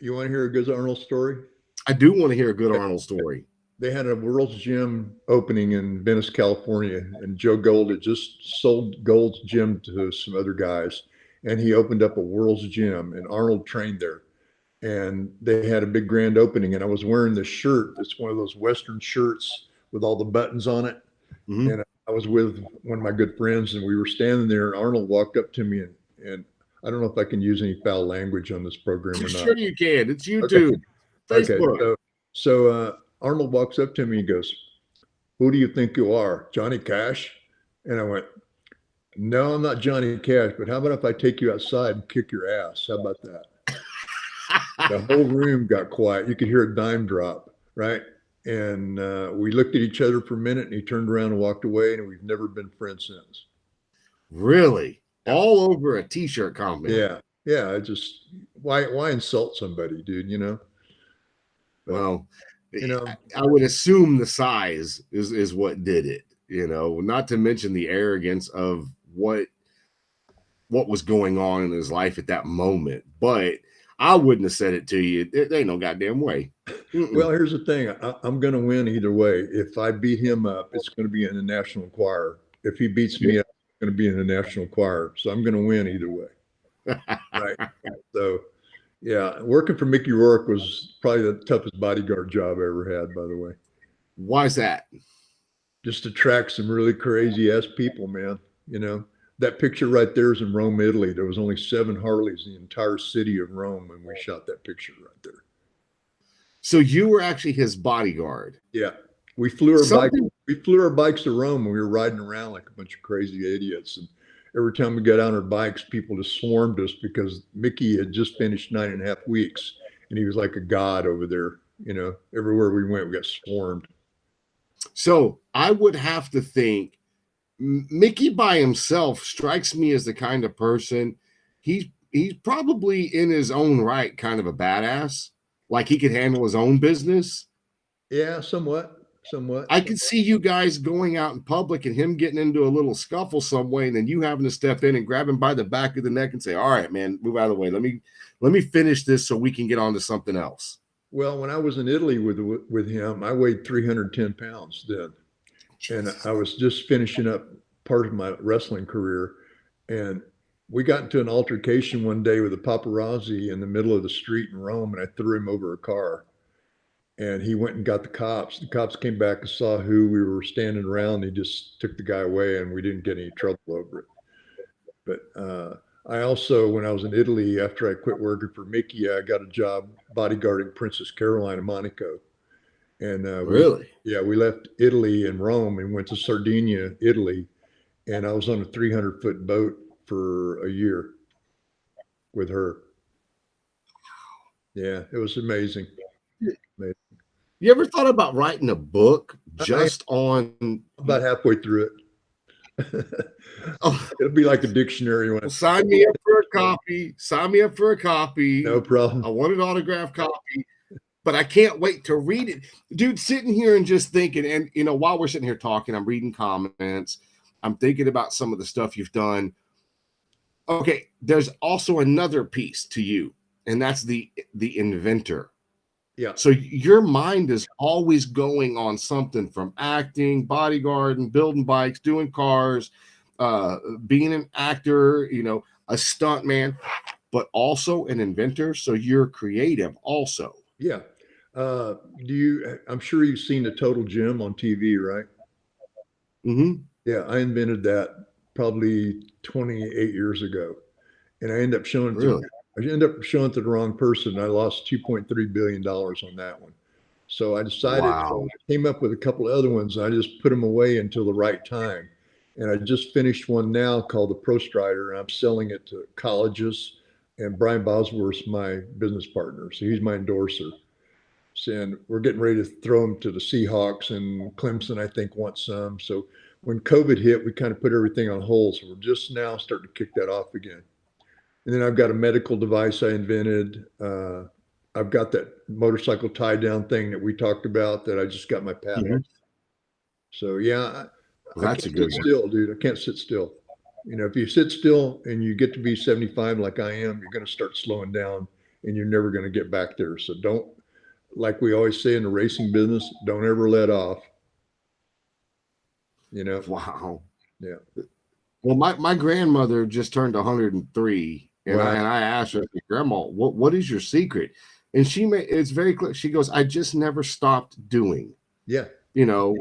[SPEAKER 2] You want to hear a good Arnold story?
[SPEAKER 1] I do want to hear a good Arnold story.
[SPEAKER 2] They had a World's Gym opening in Venice, California, and Joe Gold had just sold Gold's gym to some other guys, and he opened up a World's Gym, and Arnold trained there. And they had a big grand opening, and I was wearing this shirt. It's one of those Western shirts with all the buttons on it.
[SPEAKER 1] Mm-hmm.
[SPEAKER 2] And I was with one of my good friends, and we were standing there, and Arnold walked up to me, and I don't know if I can use any foul language on this program or not.
[SPEAKER 1] Sure you can. It's
[SPEAKER 2] Okay.
[SPEAKER 1] YouTube,
[SPEAKER 2] Okay.
[SPEAKER 1] Facebook.
[SPEAKER 2] So Arnold walks up to me and goes, "Who do you think you are, Johnny Cash?" And I went, "No, I'm not Johnny Cash, but how about if I take you outside and kick your ass? How about that?" The whole room got quiet. You could hear a dime drop, right? And we looked at each other for a minute, and he turned around and walked away, and we've never been friends since.
[SPEAKER 1] Really?
[SPEAKER 2] Yeah.
[SPEAKER 1] All over a t-shirt comment.
[SPEAKER 2] Yeah. I just why insult somebody, dude? But,
[SPEAKER 1] Well,
[SPEAKER 2] you know,
[SPEAKER 1] I would assume the size is what did it. Not to mention the arrogance of what was going on in his life at that moment. But I wouldn't have said it to you. There ain't no goddamn way.
[SPEAKER 2] well, here's the thing. I'm going to win either way. If I beat him up, it's going to be in the National Choir. If he beats me up, it's going to be in the National Choir. So I'm going to win either way. Right. So, yeah, working for Mickey Rourke was probably the toughest bodyguard job I ever had, by the way.
[SPEAKER 1] Why's that?
[SPEAKER 2] Just attract some really crazy ass people, man. That picture right there is in Rome, Italy. There was only 7 Harleys in the entire city of Rome when we shot that picture right there.
[SPEAKER 1] So you were actually his bodyguard.
[SPEAKER 2] Yeah. We flew our bikes to Rome, and we were riding around like a bunch of crazy idiots. And every time we got on our bikes, people just swarmed us because Mickey had just finished 9.5 weeks, and he was like a god over there. Everywhere we went, we got swarmed.
[SPEAKER 1] So I would have to think Mickey by himself strikes me as the kind of person he's probably in his own right kind of a badass. Like he could handle his own business.
[SPEAKER 2] Yeah, somewhat.
[SPEAKER 1] I could see you guys going out in public and him getting into a little scuffle some way, and then you having to step in and grab him by the back of the neck and say, "All right, man, move out of the way. Let me finish this so we can get on to something else."
[SPEAKER 2] Well, when I was in Italy with him, I weighed 310 pounds then, and I was just finishing up part of my wrestling career, and we got into an altercation one day with a paparazzi in the middle of the street in Rome, and I threw him over a car. and he went and got the cops. The cops came back and saw who we were standing around. They just took the guy away, and we didn't get any trouble over it. But I also, when I was in Italy, after I quit working for Mickey, I got a job bodyguarding Princess Caroline of Monaco. And
[SPEAKER 1] Really?
[SPEAKER 2] we left Italy and Rome and went to Sardinia, Italy. And I was on a 300-foot boat for a year with her. Yeah, it was amazing. Amazing.
[SPEAKER 1] You ever thought about writing a book
[SPEAKER 2] I
[SPEAKER 1] just on?
[SPEAKER 2] about halfway through it.
[SPEAKER 1] Oh,
[SPEAKER 2] It'll be like a dictionary when
[SPEAKER 1] well, sign me up for a copy. Sign me up for a copy.
[SPEAKER 2] no problem.
[SPEAKER 1] I want an autographed copy, but I can't wait to read it. Dude, sitting here and just thinking, and while we're sitting here talking, I'm reading comments. I'm thinking about some of the stuff you've done. Okay, there's also another piece to you, and that's the inventor.
[SPEAKER 2] Yeah.
[SPEAKER 1] So your mind is always going on something from acting, bodyguarding, building bikes, doing cars, being an actor, a stuntman, but also an inventor. So you're creative also.
[SPEAKER 2] Yeah. I'm sure you've seen the Total Gym on TV, right?
[SPEAKER 1] Mm-hmm.
[SPEAKER 2] Yeah, I invented that probably 28 years ago. And I ended up showing it to
[SPEAKER 1] Really?
[SPEAKER 2] I ended up showing it to the wrong person. I lost $2.3 billion on that one. So I decided,
[SPEAKER 1] Wow.
[SPEAKER 2] I came up with a couple of other ones. I just put them away until the right time. And I just finished one now called the Pro Strider, and I'm selling it to colleges. And Brian Bosworth's my business partner, so he's my endorser. And we're getting ready to throw them to the Seahawks, and Clemson, I think, wants some. So when COVID hit, we kind of put everything on hold. So we're just now starting to kick that off again. And then I've got a medical device I invented. I've got that motorcycle tie down thing that we talked about that I just got my patent.
[SPEAKER 1] Mhm.
[SPEAKER 2] So yeah,
[SPEAKER 1] Well,
[SPEAKER 2] I
[SPEAKER 1] that's a
[SPEAKER 2] can't
[SPEAKER 1] good
[SPEAKER 2] sit
[SPEAKER 1] one.
[SPEAKER 2] still, dude. I can't sit still. If you sit still and you get to be 75 like I am, you're going to start slowing down and you're never going to get back there. So don't, like we always say in the racing business, don't ever let off.
[SPEAKER 1] Wow.
[SPEAKER 2] Yeah.
[SPEAKER 1] Well, my grandmother just turned 103, and
[SPEAKER 2] Wow.
[SPEAKER 1] I asked her, Grandma, what is your secret? And it's very clear. She goes, I just never stopped doing.
[SPEAKER 2] Yeah.
[SPEAKER 1] You know,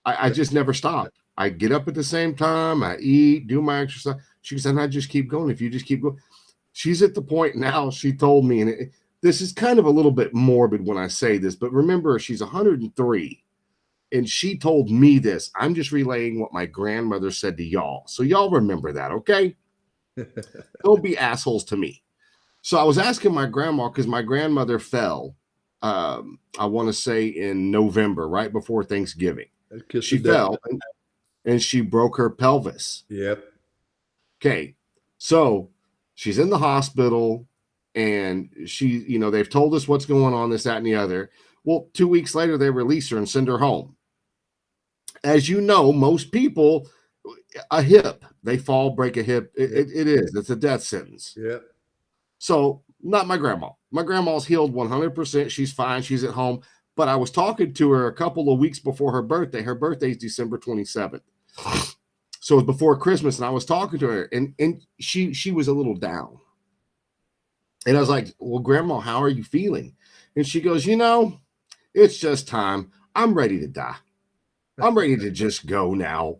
[SPEAKER 1] I just never stopped. I get up at the same time, I eat, do my exercise. She said, and I just keep going. If you just keep going. She's at the point now, she told me, and this is kind of a little bit morbid when I say this, but remember, she's 103. And she told me this. I'm just relaying what my grandmother said to y'all. So y'all remember that, okay? Don't be assholes to me. So I was asking my grandma because my grandmother fell, I want to say in November, right before Thanksgiving. She fell and she broke her pelvis.
[SPEAKER 2] Yep.
[SPEAKER 1] Okay. So she's in the hospital and they've told us what's going on, this, that, and the other. Well, 2 weeks later, they release her and send her home. As you know, most people, a hip, they fall, break a hip. It's a death sentence.
[SPEAKER 2] Yeah.
[SPEAKER 1] So not my grandma. My grandma's healed 100%. She's fine. She's at home. But I was talking to her a couple of weeks before her birthday. Her birthday is December 27th. So it was before Christmas, and I was talking to her, and she was a little down. And I was like, well, Grandma, how are you feeling? And she goes, it's just time. I'm ready to die. I'm ready to just go now.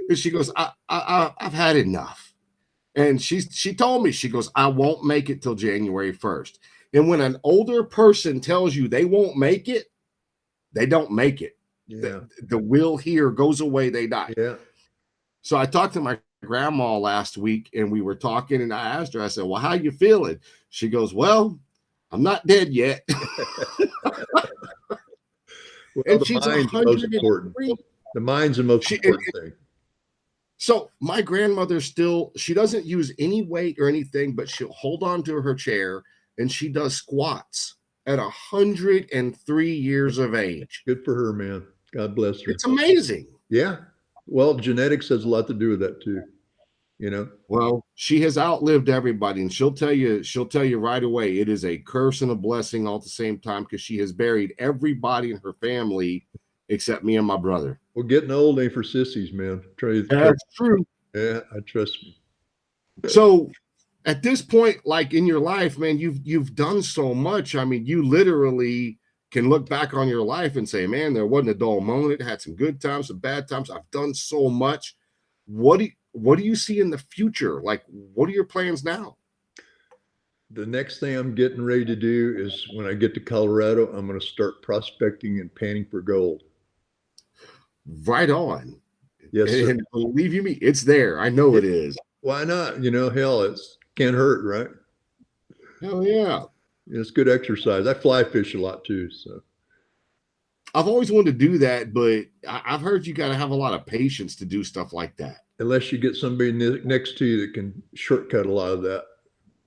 [SPEAKER 1] And she goes, I've had enough. And she told me, she goes, I won't make it till January 1st. And when an older person tells you they won't make it, they don't make it.
[SPEAKER 2] Yeah.
[SPEAKER 1] The will here goes away, they die.
[SPEAKER 2] Yeah.
[SPEAKER 1] So I talked to my grandma last week, and we were talking, and I asked her, I said, well, how you feeling? She goes, well, I'm not dead yet.
[SPEAKER 2] Well,
[SPEAKER 1] and
[SPEAKER 2] the
[SPEAKER 1] she's
[SPEAKER 2] mind's the most important. The mind's the most important thing.
[SPEAKER 1] So my grandmother she doesn't use any weight or anything, but she'll hold on to her chair and she does squats at 103 years of age.
[SPEAKER 2] Good for her, man. God bless her.
[SPEAKER 1] It's amazing.
[SPEAKER 2] Yeah. Well, genetics has a lot to do with that too.
[SPEAKER 1] Well, she has outlived everybody, and she'll tell you right away, it is a curse and a blessing all at the same time, because she has buried everybody in her family except me and my brother.
[SPEAKER 2] Well, getting old ain't for sissies, man.
[SPEAKER 1] That's true.
[SPEAKER 2] Yeah, I trust me.
[SPEAKER 1] So at this point, like in your life, man, you've done so much. I mean, you literally can look back on your life and say, man, there wasn't a dull moment. It had some good times, some bad times. I've done so much. What do you see in the future? Like, what are your plans now?
[SPEAKER 2] The next thing I'm getting ready to do is when I get to Colorado, I'm going to start prospecting and panning for gold.
[SPEAKER 1] Right on.
[SPEAKER 2] Yes, sir.
[SPEAKER 1] And believe you me, it's there. I know it is.
[SPEAKER 2] Why not? Hell, it's can't hurt, right?
[SPEAKER 1] Hell yeah.
[SPEAKER 2] It's good exercise. I fly fish a lot too, so.
[SPEAKER 1] I've always wanted to do that, but I've heard you got to have a lot of patience to do stuff like that.
[SPEAKER 2] Unless you get somebody next to you that can shortcut a lot of that.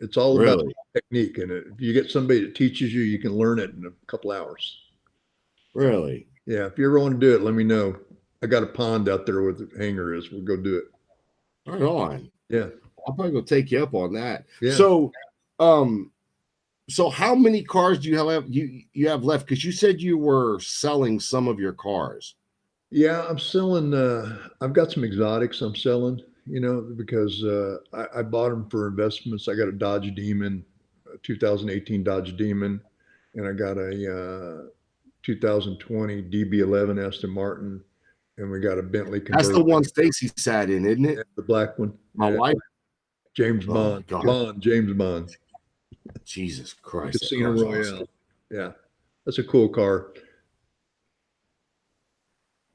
[SPEAKER 2] It's all about
[SPEAKER 1] Really?
[SPEAKER 2] technique, and if you get somebody that teaches you, you can learn it in a couple hours.
[SPEAKER 1] Really?
[SPEAKER 2] Yeah, if you ever want to do it, let me know. I got a pond out there where the hangar is. We'll go do it.
[SPEAKER 1] Right on.
[SPEAKER 2] Yeah.
[SPEAKER 1] I'll probably go take you up on that.
[SPEAKER 2] Yeah.
[SPEAKER 1] So how many cars do you have left? Because you said you were selling some of your cars.
[SPEAKER 2] Yeah, I'm selling. I've got some exotics I'm selling, because I bought them for investments. I got a Dodge Demon, a 2018 Dodge Demon, and I got a 2020 DB11 Aston Martin, and we got a Bentley
[SPEAKER 1] That's the
[SPEAKER 2] convertible.
[SPEAKER 1] one Stacy sat in, isn't it?
[SPEAKER 2] Yeah, the black one.
[SPEAKER 1] My wife.
[SPEAKER 2] James Bond. James Bond.
[SPEAKER 1] Jesus Christ.
[SPEAKER 2] Casino Royale. Awesome. Yeah, that's a cool car.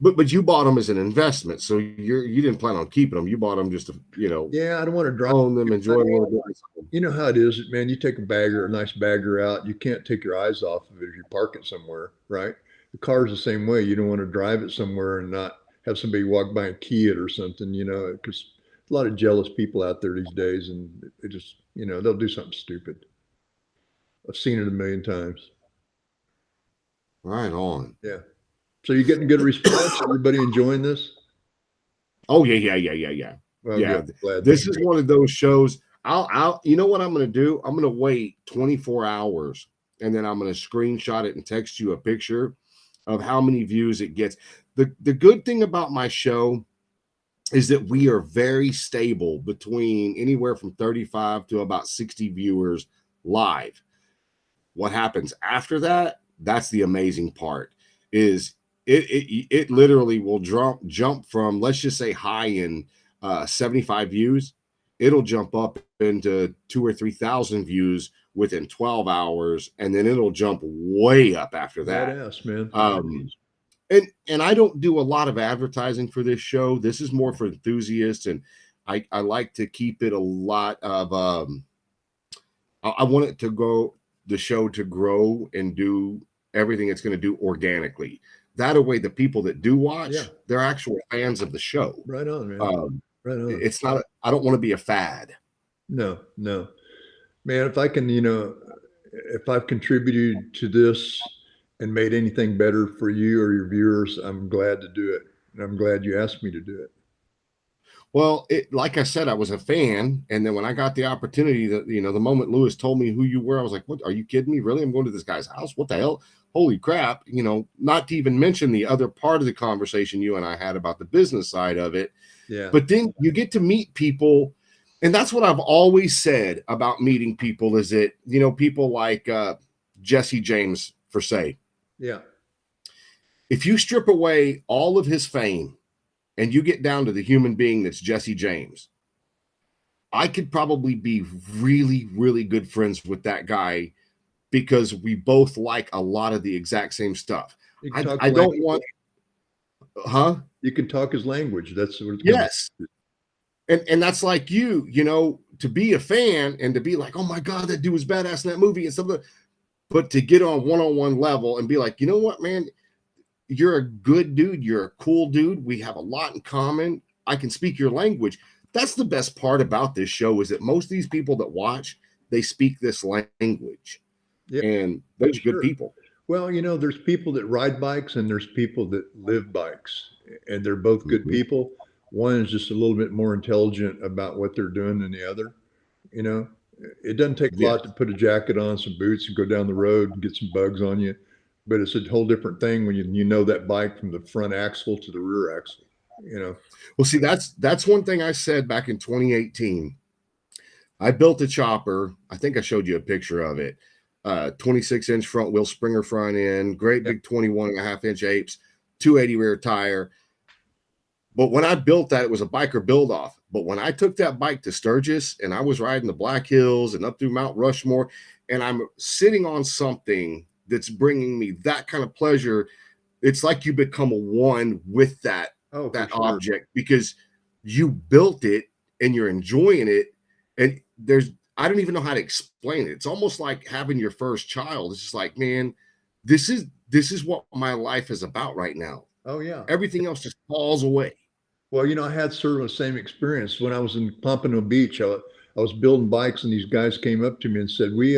[SPEAKER 1] But you bought them as an investment, so you didn't plan on keeping them. You bought them just to
[SPEAKER 2] Yeah, I don't want to drive
[SPEAKER 1] own them, enjoy them a little bit.
[SPEAKER 2] You know how it is, man. You take a nice bagger out. You can't take your eyes off of it if you park it somewhere, right? The car's the same way. You don't want to drive it somewhere and not have somebody walk by and key it or something, because a lot of jealous people out there these days, and it just, they'll do something stupid. I've seen it a million times.
[SPEAKER 1] Right on.
[SPEAKER 2] Yeah. So you're getting good response? Everybody enjoying this?
[SPEAKER 1] Oh yeah.
[SPEAKER 2] Well,
[SPEAKER 1] yeah.
[SPEAKER 2] Glad
[SPEAKER 1] this is one of those shows. You know what I'm going to do? I'm going to wait 24 hours and then I'm going to screenshot it and text you a picture of how many views it gets. The good thing about my show is that we are very stable between anywhere from 35 to about 60 viewers live. What happens after that? That's the amazing part. Is it literally will jump from, let's just say, high in 75 views. It'll jump up into 2,000 or 3,000 views within 12 hours, and then it'll jump way up after that.
[SPEAKER 2] Badass, man.
[SPEAKER 1] And I don't do a lot of advertising for this show. This is more for enthusiasts, and I like to keep it a lot of I want it to go, the show to grow and do everything it's going to do organically. That way, the people that do watch, they're actual fans of the show.
[SPEAKER 2] Right on, man. Right on.
[SPEAKER 1] It's not. I don't want to be a fad.
[SPEAKER 2] No, man. If I can, if I've contributed to this and made anything better for you or your viewers, I'm glad to do it, and I'm glad you asked me to do it.
[SPEAKER 1] Well, like I said, I was a fan, and then when I got the opportunity, that the moment Lewis told me who you were, I was like, "What? Are you kidding me? Really? I'm going to this guy's house? What the hell? Holy crap!" Not to even mention the other part of the conversation you and I had about the business side of it.
[SPEAKER 2] Yeah.
[SPEAKER 1] But then you get to meet people, and that's what I've always said about meeting people. Is that people like Jesse James, for say,
[SPEAKER 2] yeah.
[SPEAKER 1] If you strip away all of his fame and you get down to the human being that's Jesse James, I could probably be really, really good friends with that guy because we both like a lot of the exact same stuff. I don't want,
[SPEAKER 2] You can talk his language. That's what it's
[SPEAKER 1] yes. And that's like you, to be a fan and to be like, oh my God, that dude was badass in that movie and stuff. But to get on one-on-one level and be like, you know what, man, you're a good dude. You're a cool dude. We have a lot in common. I can speak your language. That's the best part about this show, is that most of these people that watch, they speak this language. Yeah, and those are good people.
[SPEAKER 2] Well, there's people that ride bikes and there's people that live bikes, and they're both good people. One is just a little bit more intelligent about what they're doing than the other. It doesn't take a lot to put a jacket on, some boots, and go down the road and get some bugs on you. But it's a whole different thing when you know that bike from the front axle to the rear axle.
[SPEAKER 1] Well, see, that's one thing I said back in 2018. I built a chopper. I think I showed you a picture of it. 26-inch front wheel, Springer front end, great big 21.5-inch apes, 280 rear tire. But when I built that, it was a biker build off. But when I took that bike to Sturgis and I was riding the Black Hills and up through Mount Rushmore, and I'm sitting on something that's bringing me that kind of pleasure, it's like you become a one with that object, because you built it and you're enjoying it. And I don't even know how to explain it. It's almost like having your first child. It's just like, man, this is what my life is about right now.
[SPEAKER 2] Oh yeah.
[SPEAKER 1] Everything else just falls away.
[SPEAKER 2] Well, I had sort of the same experience when I was in Pompano Beach. I was building bikes, and these guys came up to me and said, we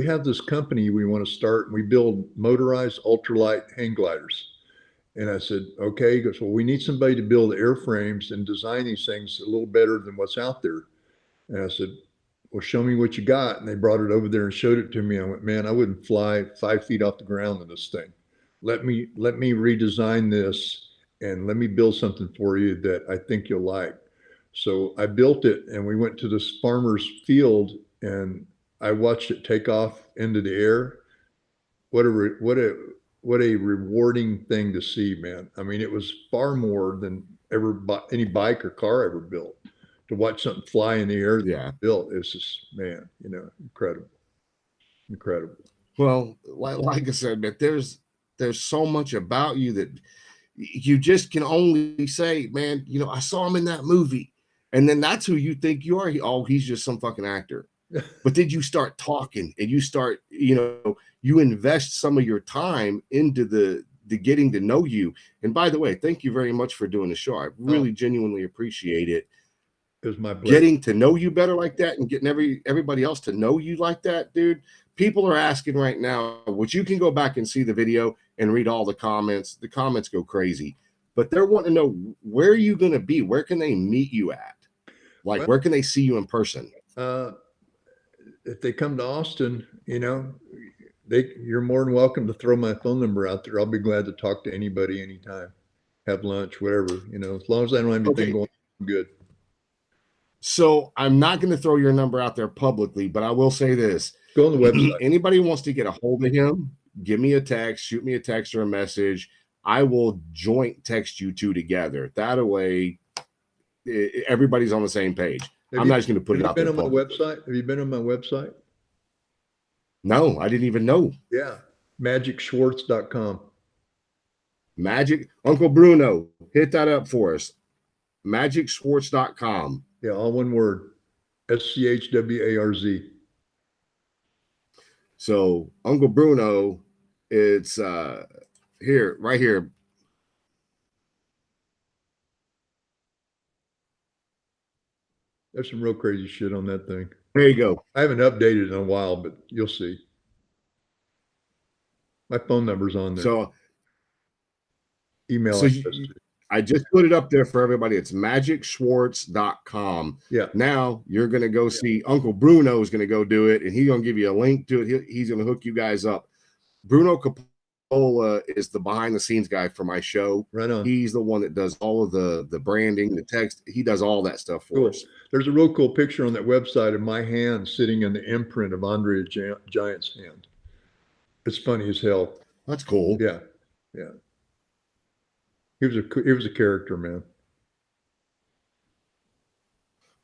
[SPEAKER 2] have this company we want to start, and we build motorized ultralight hang gliders." And I said, "Okay." He goes, "Well, we need somebody to build airframes and design these things a little better than what's out there." And I said, "Well, show me what you got." And they brought it over there and showed it to me. I went, "Man, I wouldn't fly 5 feet off the ground in this thing. Let me redesign this and let me build something for you that I think you'll like." So I built it, and we went to this farmer's field, and I watched it take off into the air. What a rewarding thing to see, man. I mean, it was far more than any bike or car ever built. To watch something fly in the air built, it's just, man, incredible.
[SPEAKER 1] Well, like I said, man, there's so much about you that you just can only say, man, I saw him in that movie. And then that's who you think you are. Oh, he's just some fucking actor. But then you start talking and you start, you invest some of your time into the getting to know you. And by the way, thank you very much for doing the show. I really genuinely appreciate it.
[SPEAKER 2] It was my pleasure.
[SPEAKER 1] Getting to know you better like that and getting everybody else to know you like that, dude. People are asking right now, which you can go back and see the video and read all the comments. The comments go crazy, but they're wanting to know, where are you going to be? Where can they meet you at? Like, where can they see you in person?
[SPEAKER 2] If they come to Austin, you're more than welcome to throw my phone number out there. I'll be glad to talk to anybody anytime, have lunch, whatever, as long as I don't have anything going on, good.
[SPEAKER 1] So I'm not going to throw your number out there publicly, but I will say this.
[SPEAKER 2] Go on the website.
[SPEAKER 1] Anybody who wants to get a hold of him, give me a text, shoot me a text or a message. I will joint text you two together. That way, everybody's on the same page. I'm not just going to put it out there.
[SPEAKER 2] Have you been on my website? Have you been on my website?
[SPEAKER 1] No, I didn't even know.
[SPEAKER 2] Yeah. MagicSchwarz.com.
[SPEAKER 1] Uncle Bruno, hit that up for us. MagicSchwarz.com.
[SPEAKER 2] Yeah, all one word. SCHWARZ.
[SPEAKER 1] So Uncle Bruno, it's right here.
[SPEAKER 2] There's some real crazy shit on that thing.
[SPEAKER 1] There you go.
[SPEAKER 2] I haven't updated in a while, but you'll see. My phone number's on there.
[SPEAKER 1] So
[SPEAKER 2] email.
[SPEAKER 1] So I just put it up there for everybody. It's MagicSchwarz.com.
[SPEAKER 2] Yeah.
[SPEAKER 1] Now you're going to go see Uncle Bruno is going to go do it, and he's going to give you a link to it. He's going to hook you guys up. Bruno Capola is the behind the scenes guy for my show.
[SPEAKER 2] Right on.
[SPEAKER 1] He's the one that does all of the branding, the text. He does all that stuff for us.
[SPEAKER 2] There's a real cool picture on that website of my hand sitting in the imprint of Andre Giant's hand. It's funny as hell.
[SPEAKER 1] That's cool.
[SPEAKER 2] Yeah. Yeah. He was a character, man.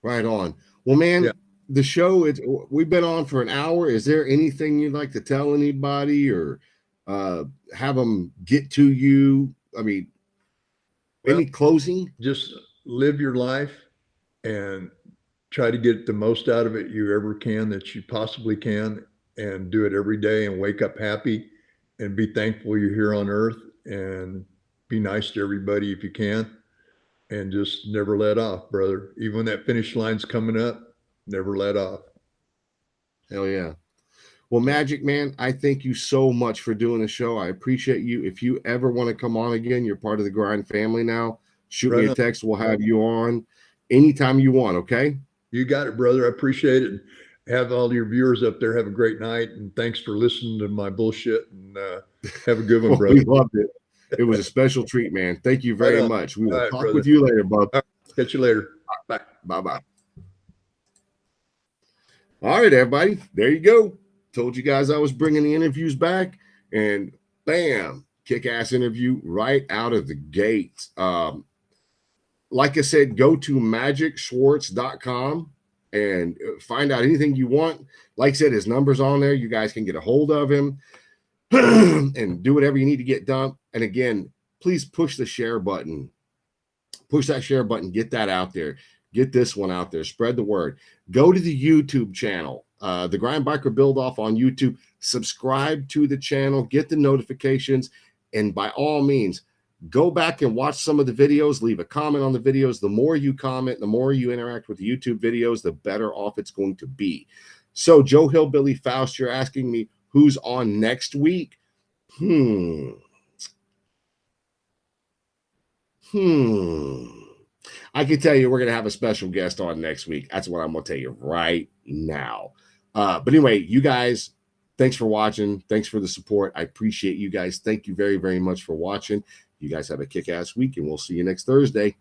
[SPEAKER 1] Right on. Well, man, the show, we've been on for an hour. Is there anything you'd like to tell anybody or have them get to you? I mean, any closing?
[SPEAKER 2] Just live your life and try to get the most out of it you ever can, that you possibly can, and do it every day and wake up happy and be thankful you're here on earth, and be nice to everybody if you can, and just never let off, brother. Even when that finish line's coming up, never let off.
[SPEAKER 1] Hell yeah. Well, Magic Man, I thank you so much for doing the show. I appreciate you. If you ever want to come on again, you're part of the Grind family now. Shoot me a text. We'll have you on anytime you want, okay? You got it, brother. I appreciate it. Have all your viewers up there. Have a great night, and thanks for listening to my bullshit, and have a good one, brother. We loved it. It was a special treat, man. Thank you very much. We will talk with you later, bub. Catch you later. Bye. Bye-bye. All right, everybody. There you go. Told you guys I was bringing the interviews back, and bam, kick-ass interview right out of the gate. Like I said, go to magicschwarz.com and find out anything you want. Like I said, his number's on there. You guys can get a hold of him and do whatever you need to get done. And again, please push the share button. Push that share button. Get that out there. Get this one out there. Spread the word. Go to the YouTube channel, the Grind Biker Build Off on YouTube. Subscribe to the channel. Get the notifications. And by all means, go back and watch some of the videos. Leave a comment on the videos. The more you comment, the more you interact with the YouTube videos, the better off it's going to be. So, Joe Hillbilly Faust, you're asking me who's on next week? I can tell you we're going to have a special guest on next week. That's what I'm going to tell you right now. But anyway, you guys, thanks for watching. Thanks for the support. I appreciate you guys. Thank you very, very much for watching. You guys have a kick-ass week, and we'll see you next Thursday.